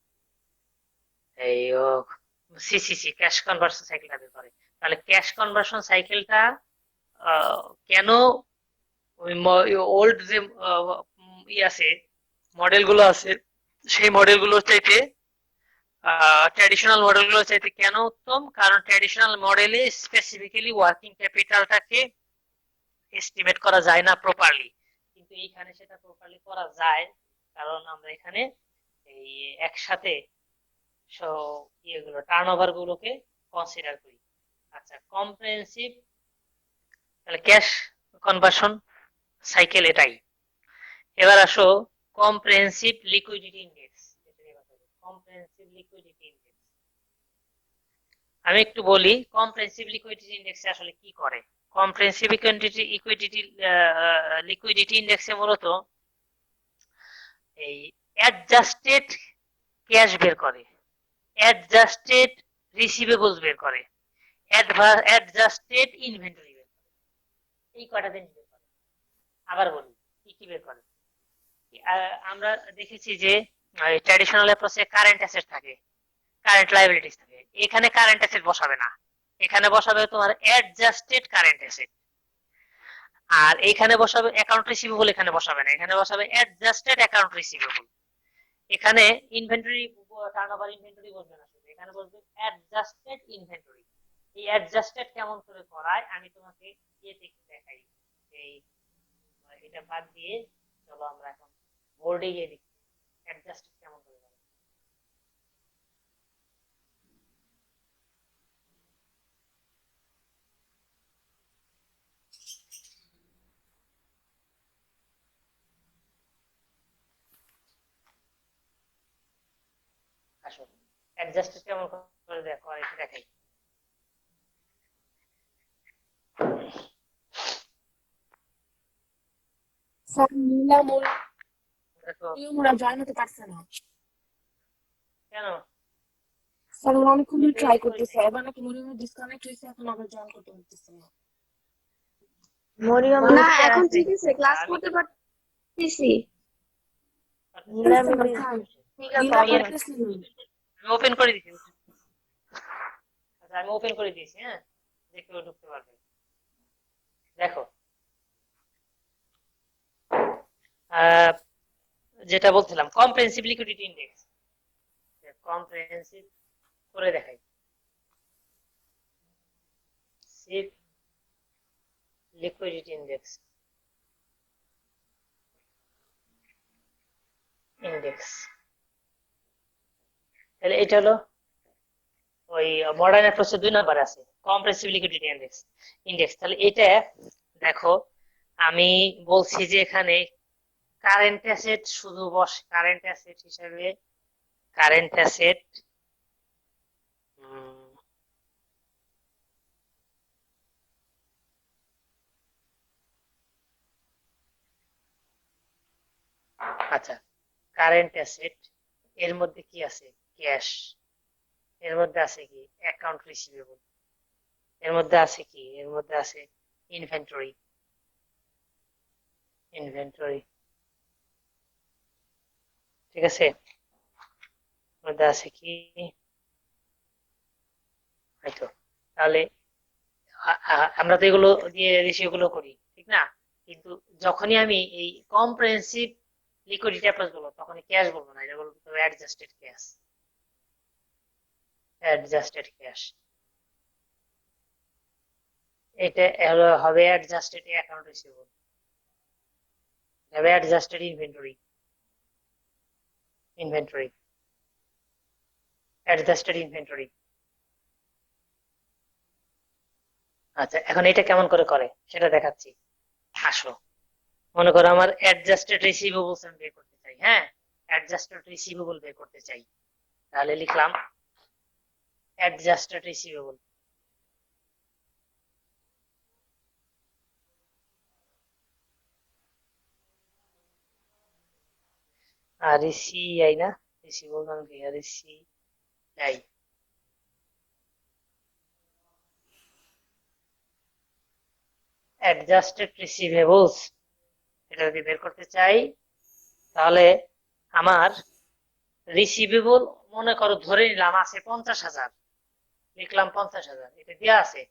এই সিসিসি ক্যাশ কনভার্সন সাইকেলটা বের করে। তাহলে ক্যাশ কনভার্সন সাইকেলটা কেন ওই ওল্ড যে আছে মডেল গুলো আছে, সেই মডেল গুলোর চাইতে ট্র্যাডিশনাল মডেল গুলোর চাইতে কেন উত্তম? কারণ ট্র্যাডিশনাল মডেলে স্পেসিফিক্যালি ওয়ার্কিং ক্যাপিটালটাকে এস্টিমেট করা যায় না প্রপারলি, কিন্তু এইখানে সেটা প্রপারলি করা যায়, কারণ আমরা এখানে এই একসাথে ইয়েগুলো টার্নওভার গুলোকে কনসিডার করি। আচ্ছা, কম্প্রিহেনসিভ, তাহলে ক্যাশ কনভার্সন সাইকেল এটাই। এবার আসো comprehensive liquidity index. Comprehensive liquidity index আমি একটু বলি, কম্প্রিহেনসিভ লিকুইডিটি ইন্ডেক্সে আসলে কি করে। কম্প্রিহেনসিভ লিকুইডিটি ইন্ডেক্সে মূলত এই অ্যাডজাস্টেড ক্যাশ বের করে, অ্যাডজাস্টেড রিসিভেবলস বের করে, অ্যাডজাস্টেড ইনভেন্টরি বের করে, এই কয়টা জিনিস বের করে। আবার বলি কি কি বের করে। আমরা দেখেছি যে ট্র্যাডিশনাল অ্যাপ্রোচে কারেন্ট অ্যাসেট থাকে, কারেন্ট লায়াবিলিটিস থাকে, এখানে কারেন্ট অ্যাসেট বসাবে না, এখানে বসাবে তোমার অ্যাডজাস্টেড কারেন্ট অ্যাসেট। আর এখানে বসাবে অ্যাকাউন্ট রিসিভেবল, এখানে বসাবে না, এখানে বসাবে অ্যাডজাস্টেড অ্যাকাউন্ট রিসিভেবল। এখানে ইনভেন্টরি টার্নওভার ইনভেন্টরি বলবে না, শুধু এখানে বলবে অ্যাডজাস্টেড ইনভেন্টরি। এই অ্যাডজাস্টেড কেমন করে করায় আমি তোমাকে ইয়েতে একটু দেখাই। এই এটা বাদ দিয়ে চলো আমরা এখন বোর্ডে গিয়ে দেখি অ্যাডজাস্টেড কেমন করে করে। আসো অ্যাডজাস্টেড কেমন করে দেখো এটা দেখাই। স্যার নিলাম দেখো ওরা জয়েন হতে পারছে না। কেন স্যার ওরা অনেকক্ষণ ধরে ট্রাই করতেছে, এবার নাকি মরিয়ম ডিসকানেক্ট হয়েছে, এখন আবার জয়েন করতে পারতেছে না। মরিয়ম না, এখন ঠিক আছে, ক্লাস করতে পারতেছি। ঠিক আছে, আমি ওপেন করে দিচ্ছি। আচ্ছা আমি ওপেন করে দিয়েছি, হ্যাঁ, যে কেউ ঢুকতে পারবে। দেখো যেটা বলছিলাম কম্প্রিহেনসিভ লিকুইডিটি ইন্ডেক্স, কম্প্রিহেনসিভ করে দেখাই। লিকুইডিটি ইন্ডেক্স তাহলে এটা হলো ওই মডার্ন অ্যাপ্রোচে 2 নাম্বার আছে কম্প্রিহেনসিভ লিকুইডিটি ইন্ডেক্স। তাহলে এটা দেখো আমি বলছি যে এখানে কারেন্ট অ্যাসেট শুধু বস কারেন্ট অ্যাসেট হিসেবে কারেন্ট অ্যাসেট আচ্ছা, কারেন্ট অ্যাসেট এর মধ্যে কি আছে? ক্যাশ। এর মধ্যে আছে কি? Account receivable. এর মধ্যে আছে কি? এর মধ্যে আছে ইনভেন্টরি। ইনভেন্টরি, ঠিক আছে। এর মধ্যে আছে কি? হয়তো তাহলে আমরা তো এগুলো দিয়ে রেশিও করি, ঠিক না? কিন্তু যখনই আমি এই কম্প্রিহেনসিভ লিকুইডিটি অ্যাপ্রোচ বলবো তখনই ক্যাশ বলবো না, এটা বলবো অ্যাডজাস্টেড ক্যাশ। অ্যাডজাস্টেড ক্যাশ, এটা হবে অ্যাডজাস্টেড অ্যাকাউন্ট রিসিভেবল, হবে adjusted inventory. Inventory, adjusted inventory. আচ্ছা, এখন এটা কেমন করে করে সেটা দেখাচ্ছি। আসো, মনে করো আমার অ্যাডজাস্টেড রিসিভেবলস আমি বের করতে চাই। হ্যাঁ, অ্যাডজাস্টেড রিসিভেবল বের করতে চাই। তাহলে লিখলাম অ্যাডজাস্টেড রিসিভেবল। আর রিসিআই না, রিসিভেবল মানে কি? রিসিআই। অ্যাডজাস্টেড রিসিভেবলস এটা যদি বের করতে চাই তাহলে আমার রিসিভেবল মনে করো ধরে নিলাম আছে 50,000, লিখলাম 50,000, এটা দেওয়া আছে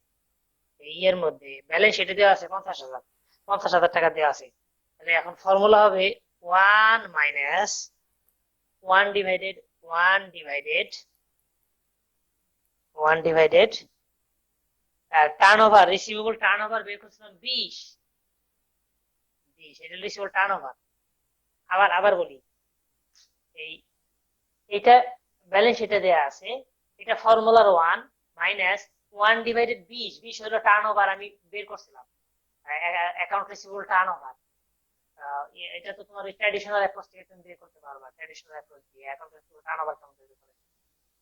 এই এর মধ্যে ব্যালেন্স শিটে দেওয়া আছে 50,000, 50,000 টাকা দেওয়া আছে। তাহলে এখন ফর্মুলা হবে 1 minus 1 divided 1 divided 1 divided turn over. Receivable turn over বের করছিলাম 20, এটা রিসিভেবল টার্ন ওভার। আবার বলি, এই এটা ব্যালেন্স শিটে দেয়া আছে, এটা ফর্মুলার 1 মাইনাস 1 ডিভাইডেড 20, 20 হলো টার্ন ওভার আমি বের করছিলাম, অ্যাকাউন্ট রিসিভেবল টার্ন ওভার। এটা তো তোমার ট্র্যাডিশনাল অ্যাপ্রোচ থেকে তুমি বের করতে পারবা, ট্র্যাডিশনাল অ্যাপ্রোচ দিয়ে অ্যাকাউন্ট রিসিভেবল টার্ন ওভার কেমন বের করে।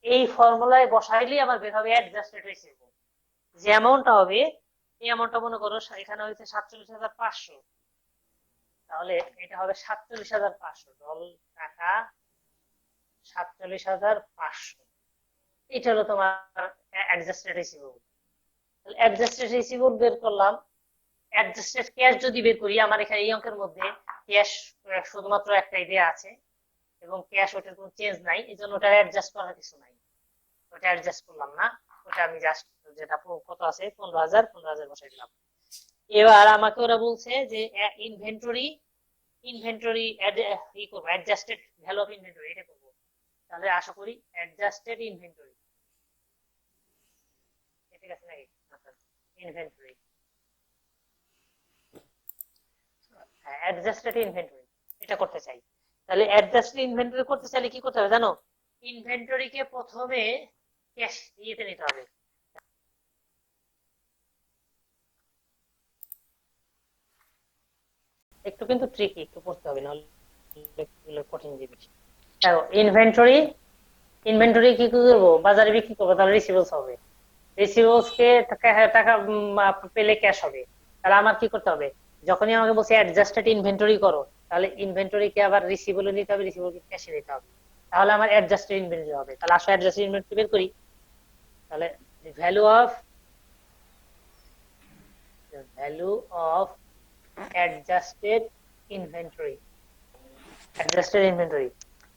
এই ফর্মুলায় বসাইলেই আমার বের হবে অ্যাডজাস্টেড রিসিভেবল। যে অ্যামাউন্টটা হবে এই অ্যামাউন্টটা মনে করো এখানে হয়েছে 47,500, তাহলে এটা হবে 47,500 টাকা, 47,500। এটা হলো তোমার অ্যাডজাস্টেড রিসিভেবল। তাহলে অ্যাডজাস্টেড রিসিভেবল বের করলাম। অ্যাডজাস্টেড ক্যাশ যদি বের করি, আমার এখানে এই অঙ্কের মধ্যে ক্যাশ শুধুমাত্র একটাই দেয়া আছে এবং ক্যাশ ওটার কোনো চেঞ্জ নাই, এই জন্য ওটা অ্যাডজাস্ট করার কিছু নাই, ওটা অ্যাডজাস্ট করলাম না। ওটা আমি জাস্ট যেটা কত আছে 15,000 বসাই দিলাম। এবার আমাকে ওরা বলছে যে ইনভেন্টরি ই করবো, অ্যাডজাস্টেড ভ্যালু অফ ইনভেন্টরি এটা করবো। তাহলে আশা করি অ্যাডজাস্টেড ইনভেন্টরি, ঠিক আছে নাকি? ইনভেন্টরি, অ্যাডজাস্টেড ইনভেন্টরি এটা করতে চাই। তাহলে অ্যাডজাস্টেড ইনভেন্টরি করতে চাইলে কি করতে হবে জানো? ইনভেন্টরিকে প্রথমে ক্যাশ ইয়েতে নিতে হবে। একটু কিন্তু ট্রিকি, একটু পড়তে হবে, নাহলে কঠিন জিনিস। দেখো, ইনভেন্টরি কি করবো? বাজারে বিক্রি করবো, তাহলে রিসিভেবলস হবে। রিসিভেবলস কে টাকা পেলে ক্যাশ হবে। তাহলে আমার কি করতে হবে? যখনই আমাকে বলছে অ্যাডজাস্টেড ইনভেন্টরি করো, তাহলে ইনভেন্টরি কে আবার রিসিভেবল নিতে হবে, রিসিভেবল কে ক্যাশে নিতে হবে, তাহলে আমার অ্যাডজাস্টেড ইনভেন্টরি হবে। তাহলে আসো অ্যাডজাস্টেড ইনভেন্টরি বের করি। তাহলে ভ্যালু অফ অ্যাডজাস্টেড ইনভেন্টরি,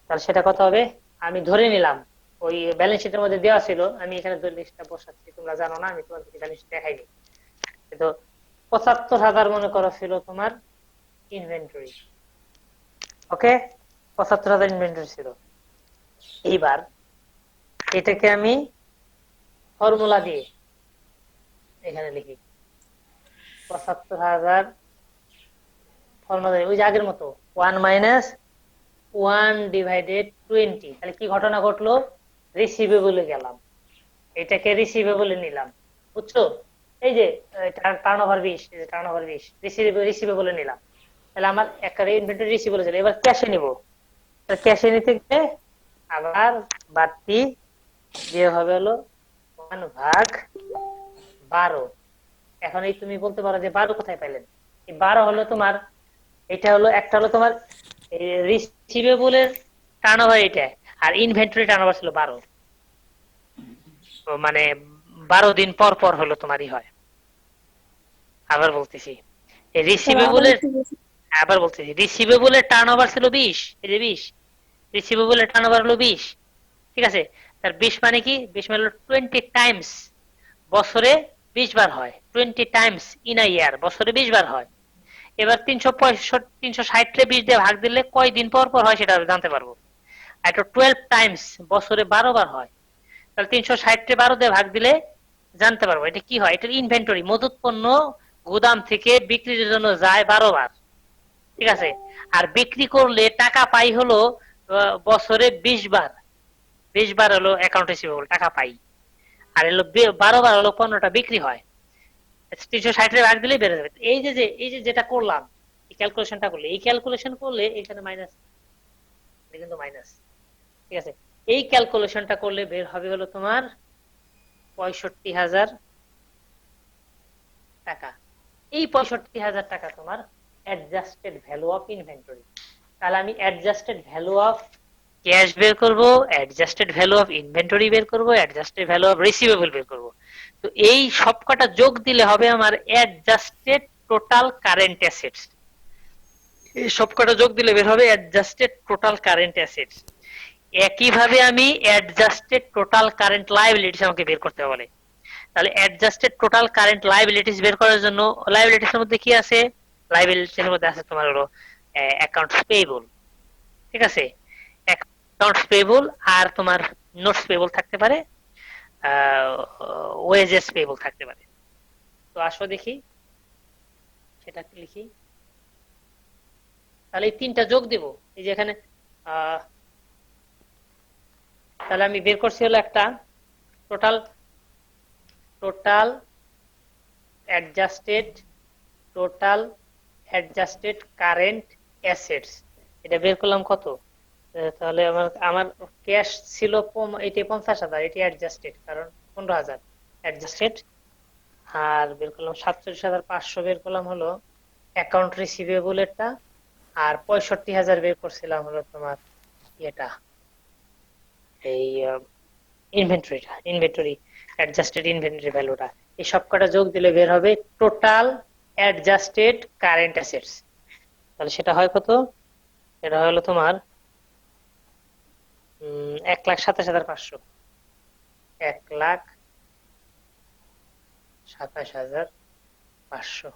তাহলে সেটা কত হবে? আমি ধরে নিলাম ওই ব্যালেন্স শিটের মধ্যে দেওয়া ছিল, আমি এখানে লিস্টটা বসাচ্ছি, তোমরা জানো না, আমি তোমাদেরকে ব্যালেন্স শিট দেখাইনি। তো 75,000 মনে করো ছিল তোমার ইনভেন্টরি। ওকে, 75,000 ইনভেন্টরি ছিল। এইবার এটাকে আমি ফর্মুলা দিয়ে এখানে লিখি 75,000 ফর্মুলা ওই যে আগের মতো 1 মাইনাস 1 ডিভাইডেড 20। তাহলে কি ঘটনা ঘটলো? রিসিভেবলে গেলাম, এটাকে রিসিভেবলে নিলাম, বুঝছো? এই যে টার্ন ওভার 20, টার্ন ওভার 20 রিসিভেবলে নিলাম। তাহলে আমার একটা ইনভেন্টরি রিসিভেবল ছিল, এবার ক্যাশে নিব। ক্যাশে নিতে গেলে আবার বাড়তি দিয়ে হবে হলো 1/12। এখন এই তুমি বলতে পারো যে 12 কোথায় পাইলেন? এই 12 হলো তোমার, এটা হলো একটা হলো তোমার রিসিভেবলের টার্নওভার এটা, আর ইনভেন্টরি টার্নওভার ছিল 12। তো মানে 12 দিন পর পর হলো তোমারই হয়। আবার বলতেছি, এই স্যার আবার রিসিভেবলের, একটু বলুন। আবার বলতেছি রিসিভেবলের টার্নওভার ছিল 20, এই যে 20, রিসিভেবলের টার্নওভার হলো 20, ঠিক আছে? তার 20 মানে কি? 20 মানে হলো 20 টাইমস, বছরে 20 বার হয়। 20 টাইমস ইন আ ইয়ার, বছরে 20 বার হয়। এবার 360 রে 20 দিয়ে ভাগ দিলে কয় দিন পর পর হয় সেটা জানতে পারবো। আর এটা 12 টাইমস, বছরে 12 বার হয়। তাহলে 360 রে 12 দিয়ে ভাগ দিলে জানতে পারবো এটা কি হয়। এটার ইনভেন্টরি, মজুত পণ্য গুদাম থেকে বিক্রির জন্য যায় 12 বার, ঠিক আছে? আর বিক্রি করলে টাকা পাই হলো বছরে 20 বার। 20 বার হলো অ্যাকাউন্ট রিসিভেবল, টাকা পাই। আর হলো 12 বার হলো পণ্যটা বিক্রি হয়। 360 রে ভাগ দিলেই বেড়ে যাবে। এই যে যেটা করলাম, এই ক্যালকুলেশনটা করলে, এই ক্যালকুলেশন করলে এখানে মাইনাস, এটা কিন্তু মাইনাস, ঠিক আছে? এই ক্যালকুলেশনটা করলে বের হবে হলো তোমার 65,000 টাকা। এই 65,000 টাকা তোমার অ্যাডজাস্টেড ভ্যালু অফ ইনভেন্টরি। তাহলে আমি অ্যাডজাস্টেড ভ্যালু অফ ক্যাশ বের করব, অ্যাডজাস্টেড ভ্যালু অফ ইনভেন্টরি বের করব, অ্যাডজাস্টেড ভ্যালু অফ রিসিভেবল বের করব। তো এই সবকটা যোগ দিলে হবে আমার অ্যাডজাস্টেড টোটাল কারেন্ট অ্যাসেটস। এই সবকটা যোগ দিলে বের হবে অ্যাডজাস্টেড টোটাল কারেন্ট অ্যাসেটস। একইভাবে আমি অ্যাডজাস্টেড টোটাল কারেন্ট লায়াবিলিটিস আমাকে বের করতে বলে। তাহলে অ্যাডজাস্টেড টোটাল কারেন্ট লায়াবিলিটিস বের করার জন্য, লায়াবিলিটিস এর মধ্যে কি আছে? লায়াবিলিটিস এর মধ্যে আছে তোমার হলো অ্যাকাউন্টস পেয়েবল, ঠিক আছে? অ্যাকাউন্টস পেয়েবল আর তোমার নোটস পেয়েবল থাকতে পারে, ওয়েজেস পেয়েবল থাকতে পারে। তো আসো দেখি সেটা কি লিখি। তাহলে এই তিনটা যোগ দেব, এই যে এখানে তাহলে আমি বের করছি হলো একটা total, total adjusted, total adjusted current assets, এটা বের করলাম কত? তাহলে আমার আমার ক্যাশ ছিল এটি 50,000, এটি অ্যাডজাস্টেড কারণ 15,000 অ্যাডজাস্টেড। আর বের করলাম 47,500, বের করলাম হলো অ্যাকাউন্ট রিসিভেবল এরটা। আর 65,000 বের করছিলাম হলো তোমার এটা, এই ইনভেন্টরিটা, ইনভেন্টরি অ্যাডজাস্টেড ইনভেন্টরি ভ্যালুটা। এই সবকটা যোগ দিলে বের হবে টোটাল অ্যাডজাস্টেড কারেন্ট অ্যাসেটস। তাহলে সেটা হয় কত? এটা হলো তোমার 1,27,500, 1,27,500,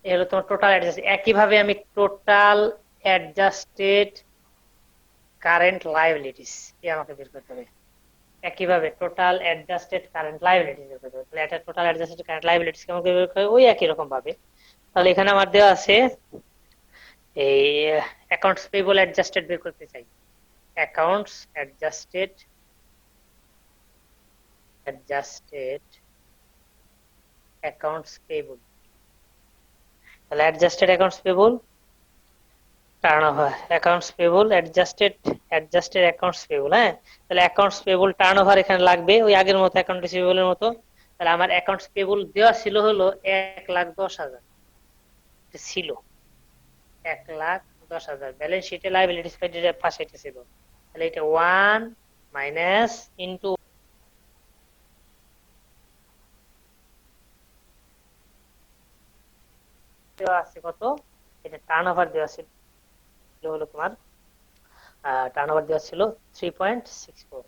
এই হলো তোমার টোটাল অ্যাডজাস্ট। একইভাবে আমি টোটাল অ্যাডজাস্টেড কারেন্ট লায়াবিলিটিস আমাকে বের করতে হবে। একইভাবে টোটাল অ্যাডজাস্টেড কারেন্ট লায়াবিলিটিস বের করতে হবে। তাহলে এটা টোটাল অ্যাডজাস্টেড কারেন্ট লায়াবিলিটিস আমাকে বের করতে হবে ওই একই রকম ভাবে। তাহলে এখানে আমার দেওয়া আছে এই অ্যাকাউন্টস পেয়েবল অ্যাডজাস্টেড বের করতে চাই। Accounts adjusted, adjusted accounts payable. তাহলে adjusted accounts payable turnover, accounts payable adjusted, adjusted accounts payable. হ্যাঁ, তাহলে অ্যাকাউন্টস পেয়েবল টার্নওভার এখানে লাগবে ওই আগের মতো, অ্যাকাউন্ট রিসিভেবলের মতো। তাহলে আমার অ্যাকাউন্টস পেয়েবল দেওয়া ছিল হলো 1,10,000, ছিল 1,10,000, ব্যালেন্স শিটে লায়াবিলিটিস সাইডের পাশে এটা ছিল। তাহলে এটা 1 মাইনাস ইনটু দেওয়া আছে কত? এটা টার্নওভার দেওয়া ছিল হলো তোমার, টার্নওভার দেওয়া ছিল 3.64,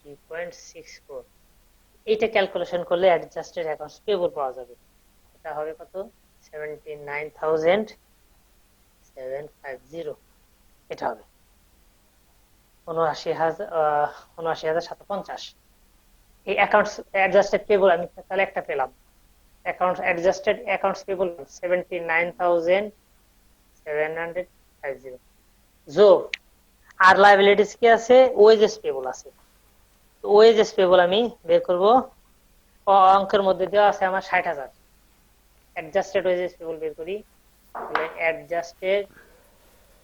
3.64। এইটা ক্যালকুলেশন করলে অ্যাডজাস্টেড অ্যাকাউন্টস পেয়েবল পাওয়া যাবে। এটা হবে কত? 79,750, এটা হবে 79,750। এই অ্যাকাউন্টস অ্যাডজাস্টেড পেয়েবল আমি তাহলে একটা পেলাম, অ্যাকাউন্টস অ্যাডজাস্টেড অ্যাকাউন্টস পেয়েবল 79,750 যোগ আর লায়াবিলিটিস কি আছে? ওয়েজেস পেয়েবল আছে। ওয়েজেস পেয়েবল আমি বের করব, অঙ্কের মধ্যে দেওয়া আছে আমার 60,000, অ্যাডজাস্টেড ওয়েজেস টেবল বের করি, তাহলে adjusted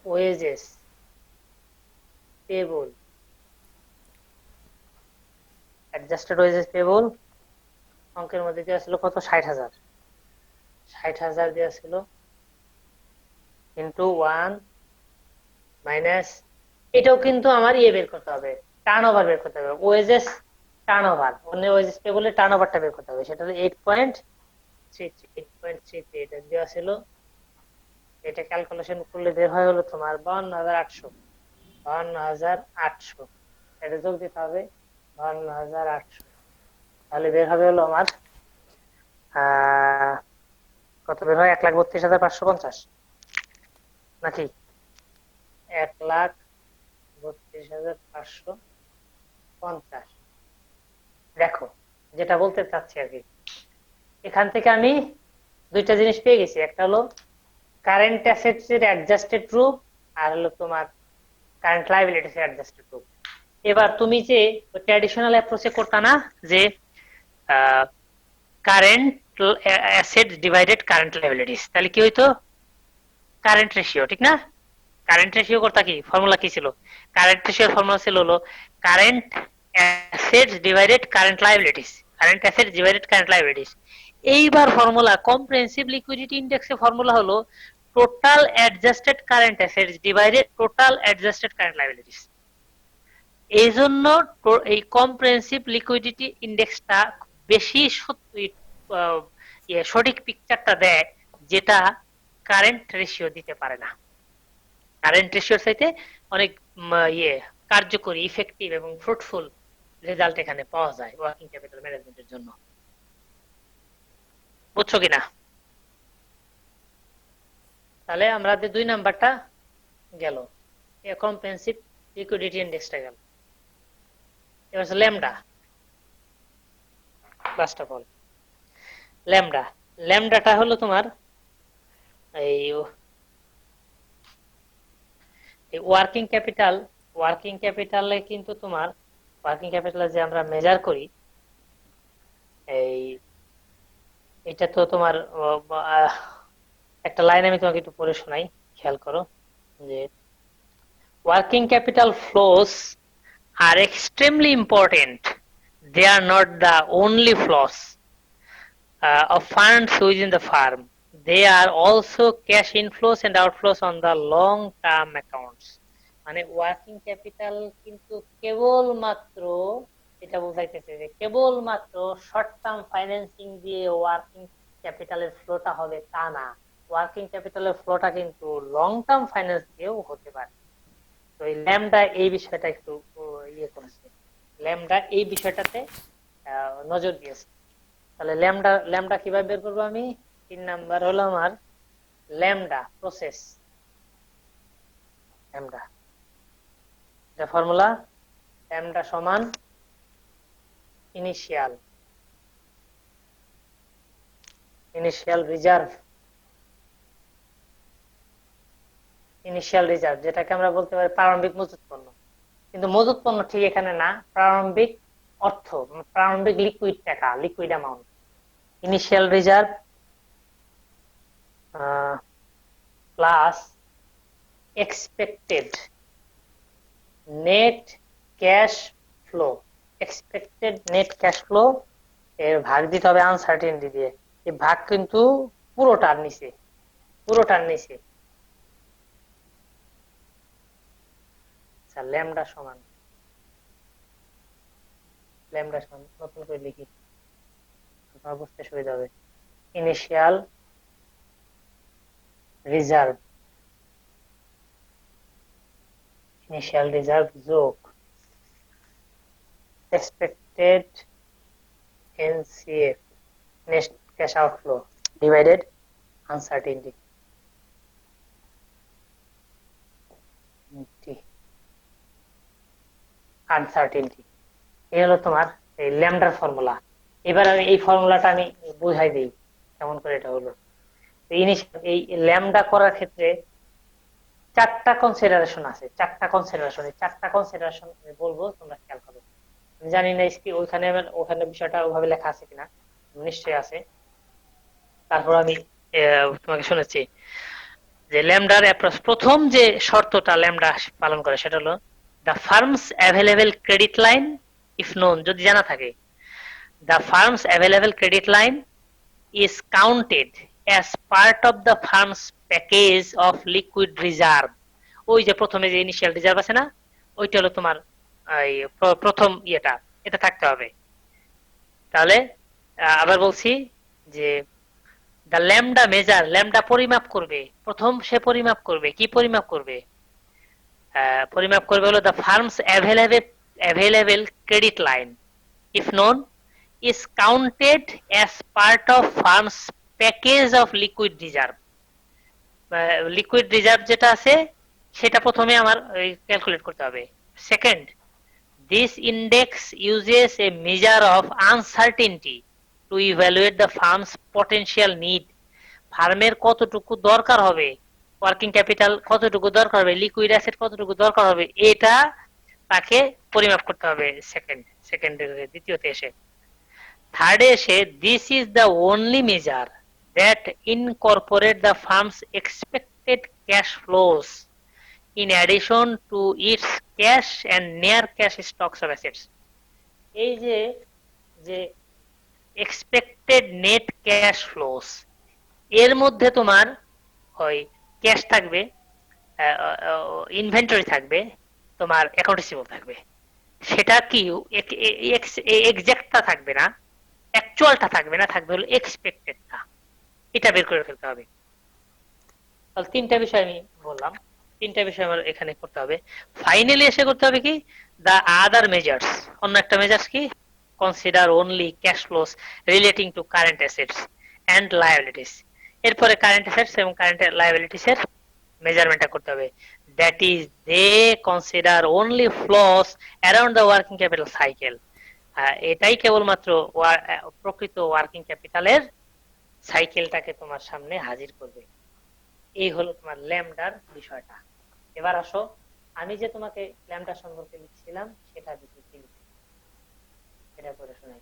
wages table, adjusted wages table অঙ্কের মধ্যে দেওয়া ছিল কত, 60,000, 60,000 দেওয়া ছিল ইন্টু 1 মাইনাস, এটাও কিন্তু আমার ইয়ে বের করতে হবে, টার্ন ওভার বের করতে হবে, ওয়েজেস টার্ন ওভার, অন্য ওয়েজেস টেবলে টার্ন ওভারটা বের করতে হবে, সেটা হলো 8.33 এটা দেওয়া ছিল, এটা ক্যালকুলেশন করলে বের হয় হলো তোমার 52,800, 52,800, এটা যোগ দিতে হবে 52,800, তাহলে বের হবে হলো আমার কত বের হয়, 1,32,550 নাকি 1,32,550। দেখো যেটা বলতে চাচ্ছি আর কি, এখান থেকে আমি দুইটা জিনিস পেয়ে গেছি, একটা হলো কারেন্ট অ্যাসেটস এর অ্যাডজাস্টেড রূপ, আর হলো তোমার কারেন্ট লায়াবিলিটিস এর অ্যাডজাস্টেড রূপ। এবার তুমি যে ট্র্যাডিশনাল অ্যাপ্রোচে করতা না, যে current asset divided current liabilities, তাহলে কি হইতো, কারেন্ট রেশিও, ঠিক না? কারেন্ট রেশিও করতা কি, ফর্মুলা কি ছিল, কারেন্ট রেশিওর ফর্মুলা ছিল হলো current assets divided current liabilities, current assets divided current liabilities. এইবার ফর্মুলা কম্প্রিহেনসিভ লিকুইডিটি ইনডেক্সের ফর্মুলা হলো total adjusted current assets divided total adjusted current liabilities. এই জন্য এই কম্প্রিহেনসিভ লিকুইডিটি ইন্ডেক্সটা বেশি সঠিক পিকচারটা দেয়, যেটা কারেন্ট রেশিও দিতে পারে না। কারেন্ট রেশিওর চাইতে অনেক কার্যকরী, ইফেক্টিভ এবং ফ্রুটফুল রেজাল্ট এখানে পাওয়া যায় ওয়ার্কিং ক্যাপিটাল ম্যানেজমেন্টের জন্য। বুঝছো কিনা? তাহলে আমাদের 2 নাম্বারটা গেল, কম্প্রিহেনসিভ লিকুইডিটি ইন্ডেক্সটা গেল। এবার হচ্ছে lambda, first of all lambda, ল্যামডাটা হলো তোমার এই ওয়ার্কিং ক্যাপিটাল, ওয়ার্কিং ক্যাপিটালে কিন্তু তোমার ওয়ার্কিং ক্যাপিটালে যে আমরা মেজার করি, এই এটা তো তোমার একটা লাইন আমি তোমাকে একটু পড়ে শোনাই, খেয়াল করো, যে working capital flows are extremely important. They are not the only flows of funds within the firm. They are also cash inflows and outflows on the long term accounts. মানে ওয়ার্কিং ক্যাপিটাল কিন্তু কেবলমাত্র, এটা বোঝাইতেছে যে কেবলমাত্র short term financing দিয়ে working ক্যাপিটালের ফ্লোটা হবে তা না, ওয়ার্কিং ক্যাপিটালের ফ্লোটা কিন্তু লং টার্ম ফাইন্যান্স দিয়েও হতে পারে। তো এই ল্যামডা এই বিষয়টা একটু ইয়ে করেছে, ল্যামডা এই বিষয়টাতে নজর দিয়েছে। তাহলে ল্যামডা, ল্যামডা কিভাবে বের করবো আমি, 3 নাম্বার হলো আমার ল্যামডা প্রসেস, ল্যামডা এটা ফর্মুলা, ল্যামডা সমান initial, initial reserve, initial reserve যেটাকে আমরা বলতে পারি প্রারম্ভিক মজুত পণ্য, কিন্তু মজুত পণ্য ঠিক এখানে না, প্রারম্ভিক অর্থ, প্রারম্ভিক লিকুইড টাকা, liquid amount. Initial reserve plus expected net cash flow, expected net cash flow এর ভাগ দিতে হবে আনসার্টেনটি দিয়ে, এই ভাগ কিন্তু পুরোটার নিচে, পুরোটার নিচে। ল্যামডা সমান, ল্যামডা সমান নতুন করে লিখি, তোমার বুঝতে সুবিধা হবে, ইনিশিয়াল রিজার্ভ, ইনিশিয়াল রিজার্ভ যোগ expected NCF net cash outflow divided uncertainty, uncertainty. এই হলো তোমার এই ল্যামডার ফর্মুলা। এবার আমি এই ফর্মুলাটা আমি বুঝাই দিই কেমন করে এটা হলো। এই ল্যামডা করার ক্ষেত্রে 4টা কনসিডারেশন আছে, 4টা কনসিডারেশন, এই 4টা কনসিডারেশন আমি বলবো, তোমরা খেয়াল করো। আমি জানি না ওখানে বিষয়টা ওভাবে লেখা আছে কিনা, নিশ্চয়ই আছে। তারপর আমি তোমাকে শোনাচ্ছি যে ল্যামডার অ্যাপ্রোচ প্রথম যে শর্তটা ল্যামডা পালন করে সেটা হলো the firm's available credit line if known, যদি জানা থাকে the firm's available credit line is counted as part of the firm's package of liquid reserve। ওই যে প্রথমে যে ইনিশিয়াল রিজার্ভ আছে না, ওইটা হলো তোমার এই প্রথম ইয়েটা, এটা থাকতে হবে। তাহলে আবার বলছি যে দ্য ল্যামডা মেজার, ল্যামডা পরিমাপ করবে, প্রথম সে পরিমাপ করবে, কি পরিমাপ করবে? পরিমাপ করবে হলো the firm's available credit line if known is counted as part of firm's package of liquid reserve। Liquid reserve যেটা আছে সেটা প্রথমে আমার ক্যালকুলেট করতে হবে। Second, this index uses a measure of uncertainty to evaluate the firm's potential need. ফার্মের কতটুকু দরকার হবে, ওয়ার্কিং ক্যাপিটাল কতটুকু দরকার হবে, লিকুইড অ্যাসেট কতটুকু দরকার হবে, এটা তাকে পরিমাপ করতে হবে দ্বিতীয়তে এসে। থার্ডে এসে this is the only measure that incorporate the firm's expected cash flows in addition to its cash and near cash stocks of assets. এই যে যে এক্সপেক্টেড নেট ক্যাশ ফ্লোস, এর মধ্যে তোমার ওই ক্যাশ থাকবে, ইনভেন্টরি থাকবে, তোমার অ্যাকাউন্ট রিসিভেবল থাকবে। সেটা কি এক্সাক্টটা থাকবে না, অ্যাকচুয়ালটা থাকবে না, থাকবে হলো এক্সপেক্টেডটা। এটা বের করে ফেলতে হবে। তাহলে তিনটা বিষয় আমি বললাম, তিনটা বিষয় আমার এখানে করতে হবে। ফাইনালি এসে করতে হবে কি দ্য আদার মেজার্স, অন্য একটা মেজার্স কি consider only cash flows relating to current assets and liabilities. এরপরে কারেন্ট অ্যাসেটস এবং কারেন্ট লায়াবিলিটিস এর মেজারমেন্টটা করতে হবে। That is they consider only flows around the working capital cycle. এটাই কেবলমাত্র প্রকৃত ওয়ার্কিং ক্যাপিটালের সাইকেলটাকে তোমার সামনে হাজির করবে। এই হলো তোমার ল্যামডার বিষয়টা। এবার আসো আমি যে তোমাকে ল্যামডা সম্পর্কে লিখছিলাম সেটা দেখি কি লিখি, এটা করে শোনাই।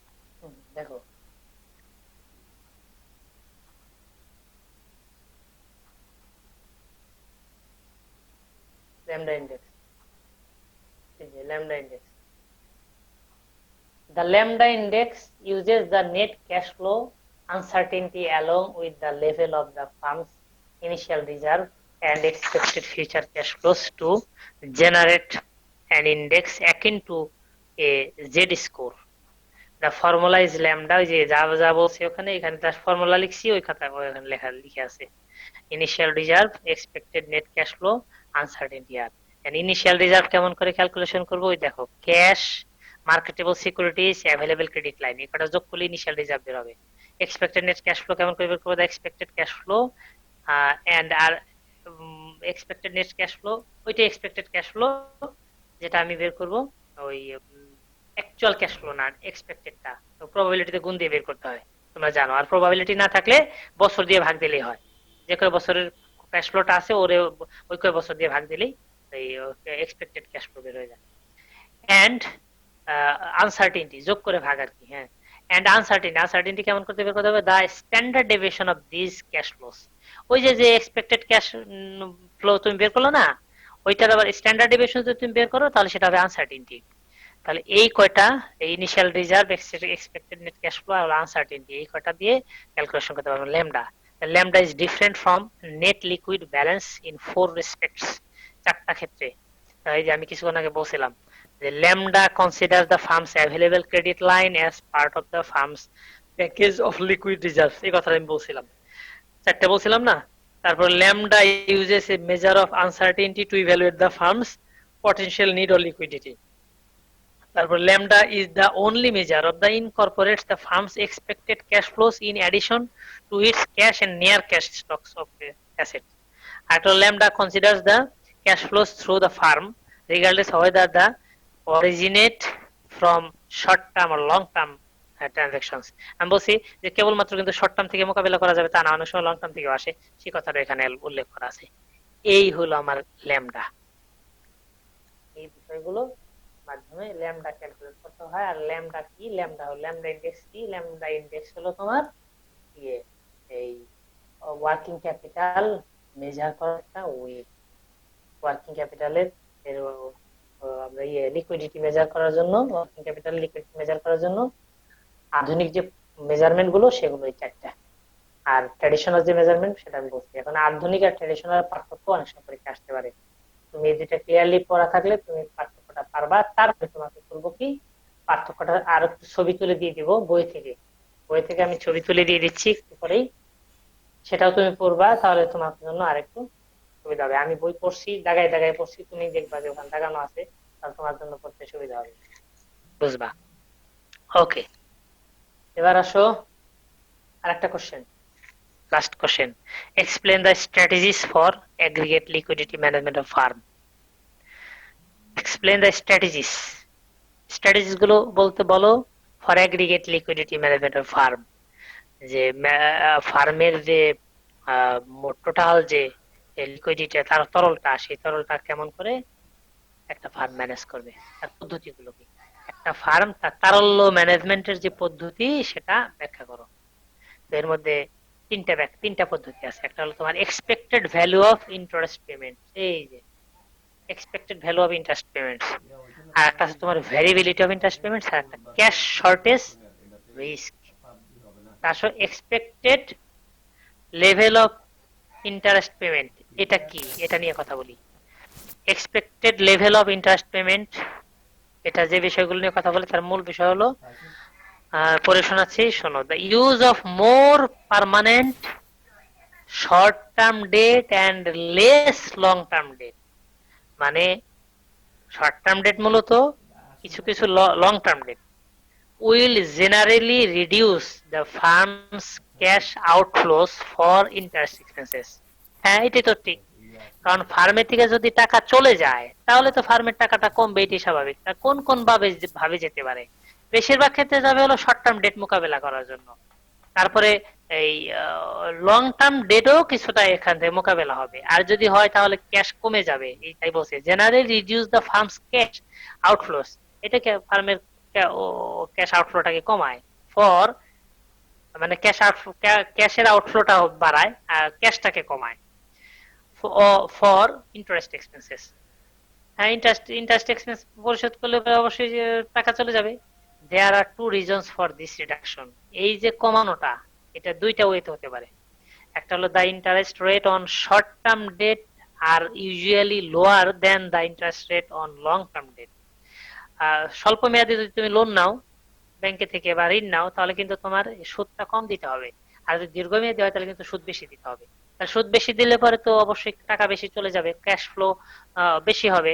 দেখো ল্যামডা ইন্ডেক্স, এই যে lambda index. The lambda index uses the net cash flow uncertainty along with the level of the firm's initial reserve and expected future cash flows to generate an index akin to a Z score. The formula is lambda, ওই যে যা বলছে ওখানে, এখানে তার formula লিখছি, ওই খাতা ওখানে লিখে আছে initial reserve, expected net cash flow, uncertainty. আর ইনিশিয়াল রিজার্ভ কেমন করে ক্যালকুলেশন করবো, ওই দেখো cash, marketable securities, available credit line, এই কটা যোগ করলে ইনিশিয়াল রিজার্ভ বের হবে। এক্সপেক্টেড নেট ক্যাশ ফ্লো কেমন করে বের করবো, এক্সপেক্টেড ক্যাশ ফ্লো এন্ড আর এক্সপেক্টেড নেট ক্যাশ ফ্লো, ওইটা এক্সপেক্টেড ক্যাশ ফ্লো যেটা আমি বের করব, ওই অ্যাকচুয়াল ক্যাশ ফ্লো না, এক্সপেক্টেডটা। তো প্রবাবিলিটিতে গুণ দিয়ে বের করতে হয়, তোমরা জানো। আর প্রবাবিলিটি না থাকলে বছর দিয়ে ভাগ দিলেই হয়, যে কয় বছরের ক্যাশ ফ্লোটা আছে ওরে ওই কয় বছর দিয়ে ভাগ দিলেই এই এক্সপেক্টেড ক্যাশ ফ্লো বের হয়ে যায়। এন্ড আনসার্টেনটি যোগ করে ভাগ আর কি, হ্যাঁ। এন্ড আনসার্টেনটি কেমন করতে বের করতে হবে, the standard deviation of this cash flows. ওই যে এক্সপেক্টেড ক্যাশ ফ্লো তুমি বের করলো না, ওইটার আবার স্ট্যান্ডার্ড ডেভিয়েশন যদি তুমি বের করো তাহলে সেটা হবে আনসার্টেনটি। তাহলে এই কয়টা, initial reserve, expected net cash flow আর আনসার্টেনটি, এই কয়টা দিয়ে ক্যালকুলেশন করতে পারবো lambda. Lambda is different from net liquid balance in 4 respects, চারটা ক্ষেত্রে। এই যে আমি কিছুক্ষণ আগে বলছিলাম যে lambda consider the firm's available credit line as part of the firm's package of liquid reserve, এই কথাটা আমি বলছিলাম, চারটে বলছিলাম না। তারপর lambda uses a measure of uncertainty to evaluate the firm's potential need or liquidity. তারপর lambda is the only measure of the incorporates the firm's expected cash flows in addition to its cash and near cash stocks of asset. আর lambda considers the cash flows through the firm regardless of whether the originate from short term or long term transactions। আমি বলছি যে কেবলমাত্র কিন্তু short term থেকে মোকাবেলা করা যাবে তা না, অনেক সময় লং টার্ম থেকেও আসে, সেই কথাটা এখানে উল্লেখ করা আছে। এই হলো আমার ল্যামডা। এই বিষয়গুলো মাধ্যমে ল্যামডা ক্যালকুলেট করতে হয়। আর ল্যামডা কি, ল্যামডা হলো ল্যামডা ইন্ডেক্স কি, ল্যামডা ইন্ডেক্স হলো তোমার ইয়ে এই ওয়ার্কিং ক্যাপিটাল মেজার করার একটা ওয়ে। ওয়ার্কিং ক্যাপিটালের আমরা লিকুইডিটি মেজার করার জন্য, ওয়ার্কিং ক্যাপিটাল লিকুইডিটি মেজার করার জন্য আধুনিক যে মেজারমেন্ট গুলো সেগুলো এই চারটা। আর ট্র্যাডিশনাল যে মেজারমেন্ট সেটা আমি বলছি। এখন আধুনিক আর ট্র্যাডিশনাল পার্থক্য অনেক সময় পরীক্ষা আসতে পারে। তুমি এই দুটা ক্লিয়ারলি পড়া থাকলে তুমি পার্থক্যটা পারবা। তারপরে তোমাকে বলবো কি, পার্থক্যটা আর একটু ছবি তুলে দিয়ে দিব বই থেকে। বই থেকে আমি ছবি তুলে দিয়ে দিচ্ছি একটু পরেই, সেটাও তুমি পড়বা, তাহলে তোমার জন্য আরেকটু সুবিধা হবে। আমি বই পড়ছি, দাগায় দাগায় পড়ছি, তুমি দেখবা যে ওখানে দাগানো আছে, তাহলে তোমার জন্য পড়তে সুবিধা হবে, বুঝবা। ওকে, এবার আসো আরেকটা question, last question. Explain the strategies for aggregate liquidity management of firm. Explain the strategies, strategies গুলো বলতে বলো for aggregate liquidity management of firm। যে ফার্মের যে টোটাল যে লিকুইডিটি, তার তরলটা, সেই তরলটা কেমন করে একটা ফার্ম ম্যানেজ করবে, তার পদ্ধতিগুলো কি। একটা ফার্ম তার তারল্য ম্যানেজমেন্টের যে পদ্ধতি সেটা ব্যাখ্যা করো। তো এর মধ্যে তিনটা পদ্ধতি আছে। একটা হলো তোমার expected value of interest payment, এই যে expected value of interest payments. আর একটা আছে তোমার ভ্যারিয়েবিলিটি অফ ইন্টারেস্ট পেমেন্টস, আর একটা ক্যাশ শর্টেজ রিস্ক। তারপর expected level of interest payment, এটা কি, এটা নিয়ে কথা বলি। Expected level of interest payment, এটা যে বিষয়গুলো নিয়ে কথা বলে তার মূল বিষয় হলো, পরে শোনাচ্ছি, শোনো। The use of more permanent short term debt and less long term debt. মানে শর্ট টার্ম ডেট মূলত কিছু কিছু long term debt will generally reduce the firm's cash outflows for interest expenses. হ্যাঁ, এটাই তো ঠিক। কারণ ফার্মের থেকে যদি টাকা চলে যায় তাহলে তো ফার্মের টাকাটা কমবে, এটি স্বাভাবিক। তা কোন কোন ভাবে যেতে পারে? বেশিরভাগ ক্ষেত্রে যাবে হলো শর্ট টার্ম ডেট মোকাবেলা করার জন্য। তারপরে এই লং টার্ম ডেটও কিছুটা এখান থেকে মোকাবেলা হবে। আর যদি হয় তাহলে ক্যাশ কমে যাবে, এইটাই বলছে generally reduce the firm's cash outflows. এটাকে ফার্মের ক্যাশ আউটফ্লোটাকে কমায়, ফর মানে ক্যাশের আউটফ্লোটা বাড়ায় আর ক্যাশটাকে কমায়, ফর ইন্টারেস্ট এক্সপেন্সেস। হ্যাঁ, ইন্টারেস্ট এক্সপেন্স পরিশোধ করলে অবশ্যই টাকা চলে যাবে। There are two reasons for this reduction. এই যে কমানোটা, এটা দুইটা ওয়েতে হতে পারে। একটা হলো the interest rate on short term debt are usually lower than the interest rate on long term debt. স্বল্প মেয়াদে যদি তুমি লোন নাও ব্যাংকে থেকে বা ঋণ নাও, তাহলে কিন্তু তোমার সুদটা কম দিতে হবে। আর যদি দীর্ঘমেয়াদী হয় তাহলে কিন্তু সুদ বেশি দিতে হবে। তাহলে সুদ বেশি দিলে পরে তো অবশ্যই টাকা বেশি চলে যাবে, ক্যাশ ফ্লো বেশি হবে,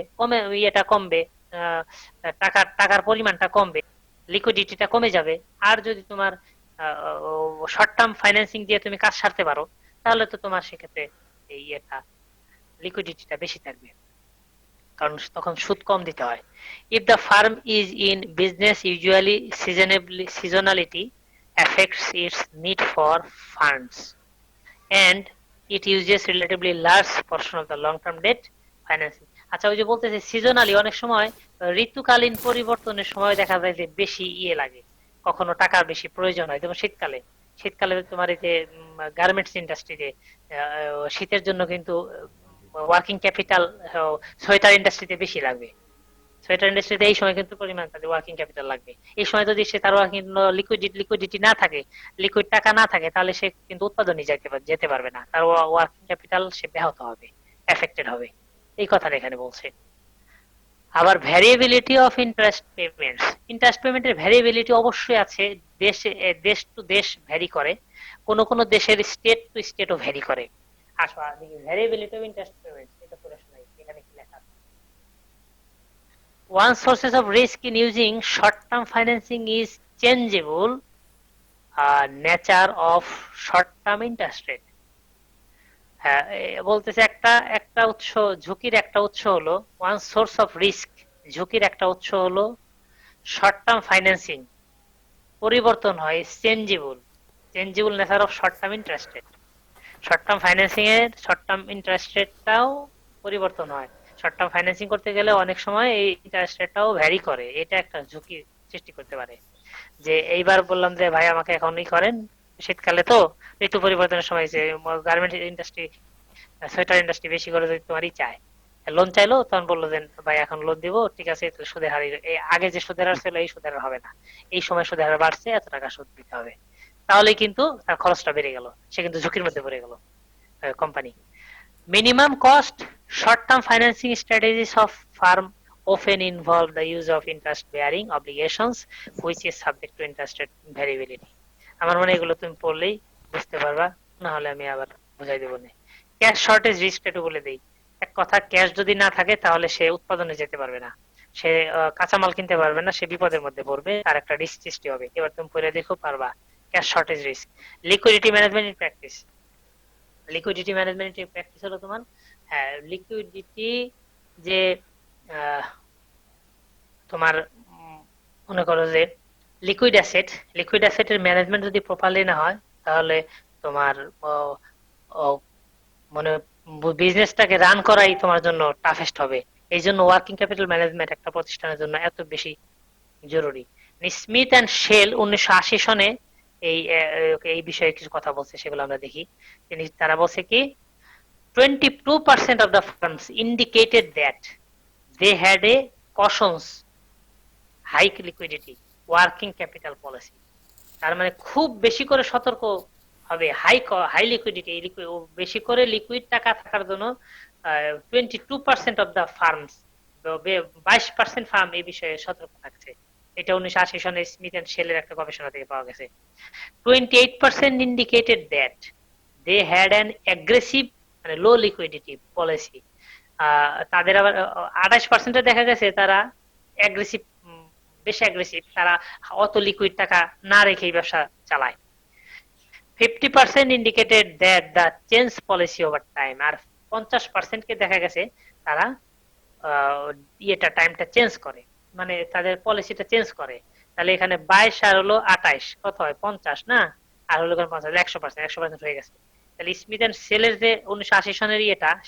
ইয়েটা কমবে, টাকার পরিমাণটা কমবে, লিকুইডিটিটা কমে যাবে। আর যদি তোমার শর্ট টার্ম ফাইন্যান্সিং দিয়ে তুমি কাজ সারতে পারো, তাহলে তো তোমার সেক্ষেত্রে এই ইয়েটা লিকুইডিটিটা বেশি থাকবে, কারণ তখন সুদ কম দিতে হয়। If the farm is in business usually seasonality affects its need for funds and it uses relatively large portion of the long term debt financing. আচ্ছা, ওই যে বলতেছে সিজনালি, অনেক সময় ঋতুকালীন পরিবর্তনের সময় দেখা যায় যে বেশি লাগে, কখনো টাকার বেশি প্রয়োজন হয়। যেমন শীতকালে তোমার এই যে গার্মেন্টস ইন্ডাস্ট্রিতে শীতের জন্য কিন্তু ওয়ার্কিং ক্যাপিটাল সোয়েটার ইন্ডাস্ট্রিতে বেশি লাগবে। সোয়েটার ইন্ডাস্ট্রিতে এই সময় কিন্তু পরিমাণ তাদের ওয়ার্কিং ক্যাপিটাল লাগবে। এই সময় যদি সে তার ওয়ার্কিং লিকুইডিটি না থাকে, লিকুইড টাকা না থাকে, তাহলে সে কিন্তু উৎপাদনে যেতে পারবে না, তার ওয়ার্কিং ক্যাপিটাল সে ব্যাহত হবে, এফেক্টেড হবে। এই কথাটা এখানে বলছে। আবার ভ্যারিয়েবিলিটি অফ ইন্টারেস্ট পেমেন্টস, ইন্টারেস্ট পেমেন্টের ভ্যারিয়েবিলিটি অবশ্যই আছে। দেশ টু দেশ ভ্যারি করে, কোন কোন দেশের স্টেট টু স্টেটও ভ্যারি করে। আসো ভ্যারিয়েবিলিটি অফ ইন্টারেস্ট পেমেন্টস, এটা পড়ে শোনাই, এখানে কি লেখা আছে। One sources of risk in using short-term financing is changeable nature of short-term interest rate. হ্যাঁ, বলতেছে একটা উৎস, ঝুঁকির একটা উৎস হলো, ওয়ান সোর্স অফ রিস্ক, ঝুঁকির একটা উৎস হলো শর্ট টার্ম ফাইন্যান্সিং, পরিবর্তন হয় changeable nature of short term interest rate. Short term financing এর শর্ট টার্ম ইন্টারেস্ট রেটটাও পরিবর্তন হয়। শর্ট টার্ম ফাইন্যান্সিং করতে গেলে অনেক সময় এই ইন্টারেস্ট রেটটাও ভ্যারি করে, এটা একটা ঝুঁকি সৃষ্টি করতে পারে। যে এইবার বললাম যে ভাই আমাকে এখনই করেন, শীতকালে তো ঋতু পরিবর্তনের সময় যে গার্মেন্ট ইন্ডাস্ট্রি, সোয়েটার ইন্ডাস্ট্রি বেশি করে যদি তোমারই চায়, লোন চাইলো, তখন বললো যে ভাই এখন লোন দিব, ঠিক আছে, তাহলে সুদের হার এই আগে যে সুদের হার ছিল এই সুদের হার হবে না, এই সময় সুদের হার বাড়ছে, এত টাকা সুদ দিতে হবে। তাহলে কিন্তু তার খরচটা বেড়ে গেল, সে কিন্তু ঝুঁকির মধ্যে পড়ে গেল company. Minimum cost short-term financing strategies of firm often involve the use of interest-bearing obligations, which is subject to interest rate variability. আমার মনে হয় এগুলো তুমি পড়লেই বুঝতে পারবা, না হলে আমি আবার বুঝাই দেবো না। ক্যাশ শর্টেজ রিস্ক একটু বলে দেই। এক কথা, ক্যাশ যদি না থাকে তাহলে সে উৎপাদনে যেতে পারবে না, সে কাঁচামাল কিনতে পারবে না, সে বিপদের মধ্যে পড়বে, তার একটা রিস্ক সৃষ্টি হবে। এবার তুমি পড়ে দেখো পারবা। Cash shortage risk, liquidity management in practice. Liquidity management practice হলো তোমার, হ্যাঁ, লিকুইডিটি যে তোমার মনে করো যে লিকুইড অ্যাসেটের ম্যানেজমেন্ট যদি প্রপারলি না হয়, তাহলে তোমার আহ, আহ, মানে বিজনেসটাকে রান করাই তোমার জন্য টাফেস্ট হবে। এই জন্য ওয়ার্কিং ক্যাপিটাল ম্যানেজমেন্ট একটা প্রতিষ্ঠানের জন্য এত বেশি জরুরি। স্মিথ অ্যান্ড শেল 1980 সনে এই বিষয়ে কিছু কথা বলছে, সেগুলো আমরা দেখি। তারা বলছে কি, 22% of the firms indicated that they had a cautious high liquidity working capital policy. তার মানে খুব বেশি করে সতর্ক হবে, হাই লিকুইডিটি, বেশি করে লিকুইড টাকা থাকার জন্য 22% অফ দ্য ফার্মস, 22% ফার্ম এই বিষয়ে সতর্ক থাকছে। এটা 1980 সনে স্মিথ এন্ড শেলের একটা গবেষণা থেকে পাওয়া গেছে। 28% indicated that they had an aggressive মানে লো লিকুইডিটি পলিসি। তাদের আবার 28% দেখা গেছে তারা অ্যাগ্রেসিভ, বেশি অ্যাগ্রেসিভ, তারা অত লিকুইড টাকা না রেখেই ব্যবসা চালায়। 50% indicated that the change policy over time. আর 50% কে দেখা গেছে তারা টাইমটা চেঞ্জ করে, মানে তাদের পলিসিটা চেঞ্জ করে। তাহলে এখানে 22 আর হলো 28, কত হয়? 50 না? আর হলো 50, 100% হয়ে গেছে। তাহলে স্মিথ এন্ড সেলের যে 1980 সনের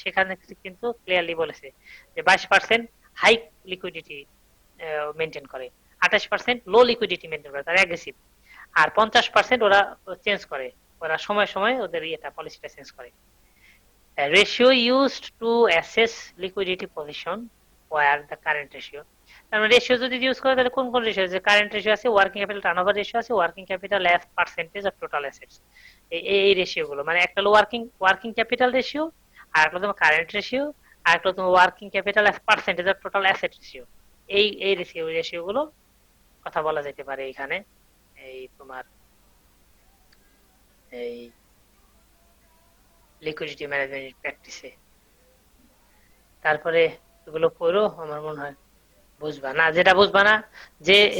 সেখানে কিন্তু ক্লিয়ারলি বলেছে যে 22% হাই লিকুইডিটি মেনটেন করে, 28% লো লিকুইডিটি মেনটেন করে, তারা অ্যাগ্রেসিভ। আর 50% ওরা চেঞ্জ করে, ওরা সময় সময় ওদের পলিসিটা চেঞ্জ করে। Ratio used to assess liquidity position were the current ratio. তার মানে রেশিও যদি ইউজ করে তাহলে কোন কোন রেশিও আছে? কারেন্ট রেশিও আছে, ওয়ার্কিং ক্যাপিটাল টার্নওভার রেশিও আছে, working capital as percentage of total assets. এই রেশিও গুলো, মানে একটা হলো ওয়ার্কিং ক্যাপিটাল রেশিও, আর একটা তোমার কারেন্ট রেশিও, আর একটা তোমার working capital as percentage of total asset ratio. এই রেশিও গুলো কথা বলা যেতে পারে এখানে, এই তোমার এই লিকুইডিটি ম্যানেজমেন্ট প্র্যাকটিসে। তারপরে এগুলো পড়ো, আমার মনে হয় বুঝবা না। যেটা বুঝবা না,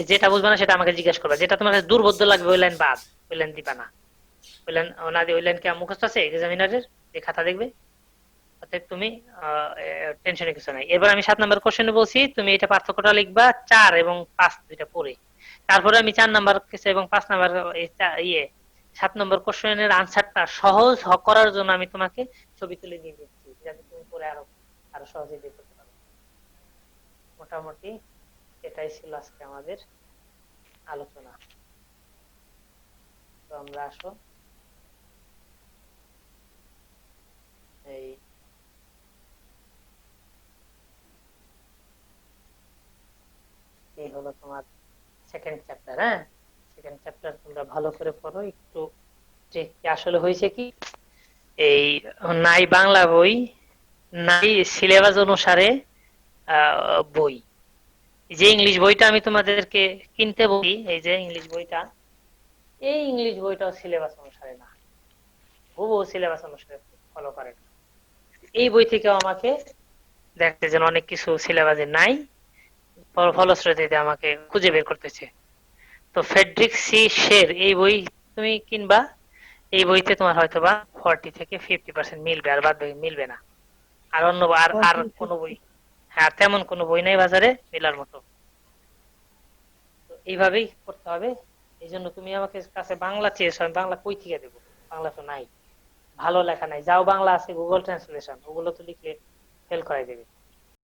যেটা বুঝবা না সেটা আমাকে জিজ্ঞেস করবা। যেটা তোমার কাছে দুর্বোধ্য লাগবে ওই লাইন বাদ, ওই লাইন দিবা না। ওই লাইন না দিয়ে, ওই লাইন কি মুখস্থ আছে এক্সামিনারের যে খাতা দেখবে? অতএব তুমি টেনশনে কিছু নাই। এবার আমি 7 নম্বর কোশ্চেনে বলছি, তুমি এটা পার্থক্যটা লিখবা 4 এবং 5 দুইটা পড়ে। তারপরে আমি 4 নাম্বার এবং 5 নাম্বার 7 নম্বর কোশ্চেনের আনসারটা সহজ করার জন্য আমি তোমাকে ছবি তুলে দিয়ে দিচ্ছি, যাতে তুমি পরে আরো সহজে দিয়ে করতে পারো। মোটামুটি এটাই ছিল আজকে আমাদের আলোচনা। তো আমরা আসো এই হলো তোমার সেকেন্ড চ্যাপ্টার। হ্যাঁ, সেকেন্ড চ্যাপ্টার তোমরা ভালো করে পড়ো একটু। যে আসলে হয়েছে কি, এই নাই বাংলা বই, নাই সিলেবাস অনুসারে বই। যে ইংলিশ বইটা আমি তোমাদেরকে কিনতে বলি, এই যে ইংলিশ বইটা, এই ইংলিশ বইটাও সিলেবাস অনুসারে না, হুবহু সিলেবাস অনুসারে ফলো করে না। এই বই থেকেও আমাকে দেখতে যেন অনেক কিছু সিলেবাসে নাই, ফলশ্রুতিতে আমাকে খুঁজে বের করতেছে। তো ফ্রেডরিক সি শের এই বই তুমি কিনবা, এই বইতে তোমার হয়তোবা 40 থেকে 50% মিলবে, আর বাদ বাকি মিলবে না। আর অন্য আর কোনো বই, হ্যাঁ, তেমন কোনো বই নাই বাজারে মেলার মতো। তো এইভাবেই করতে হবে। এই জন্য তুমি আমাকে কাছে বাংলা চেয়েছো, আমি বাংলা কই থেকে দেবো? বাংলা তো নাই, ভালো লেখা নাই। যাও বাংলা আছে, গুগল ট্রান্সলেশন, ওগুলো তো লিখলে ফেল করাই দেবে।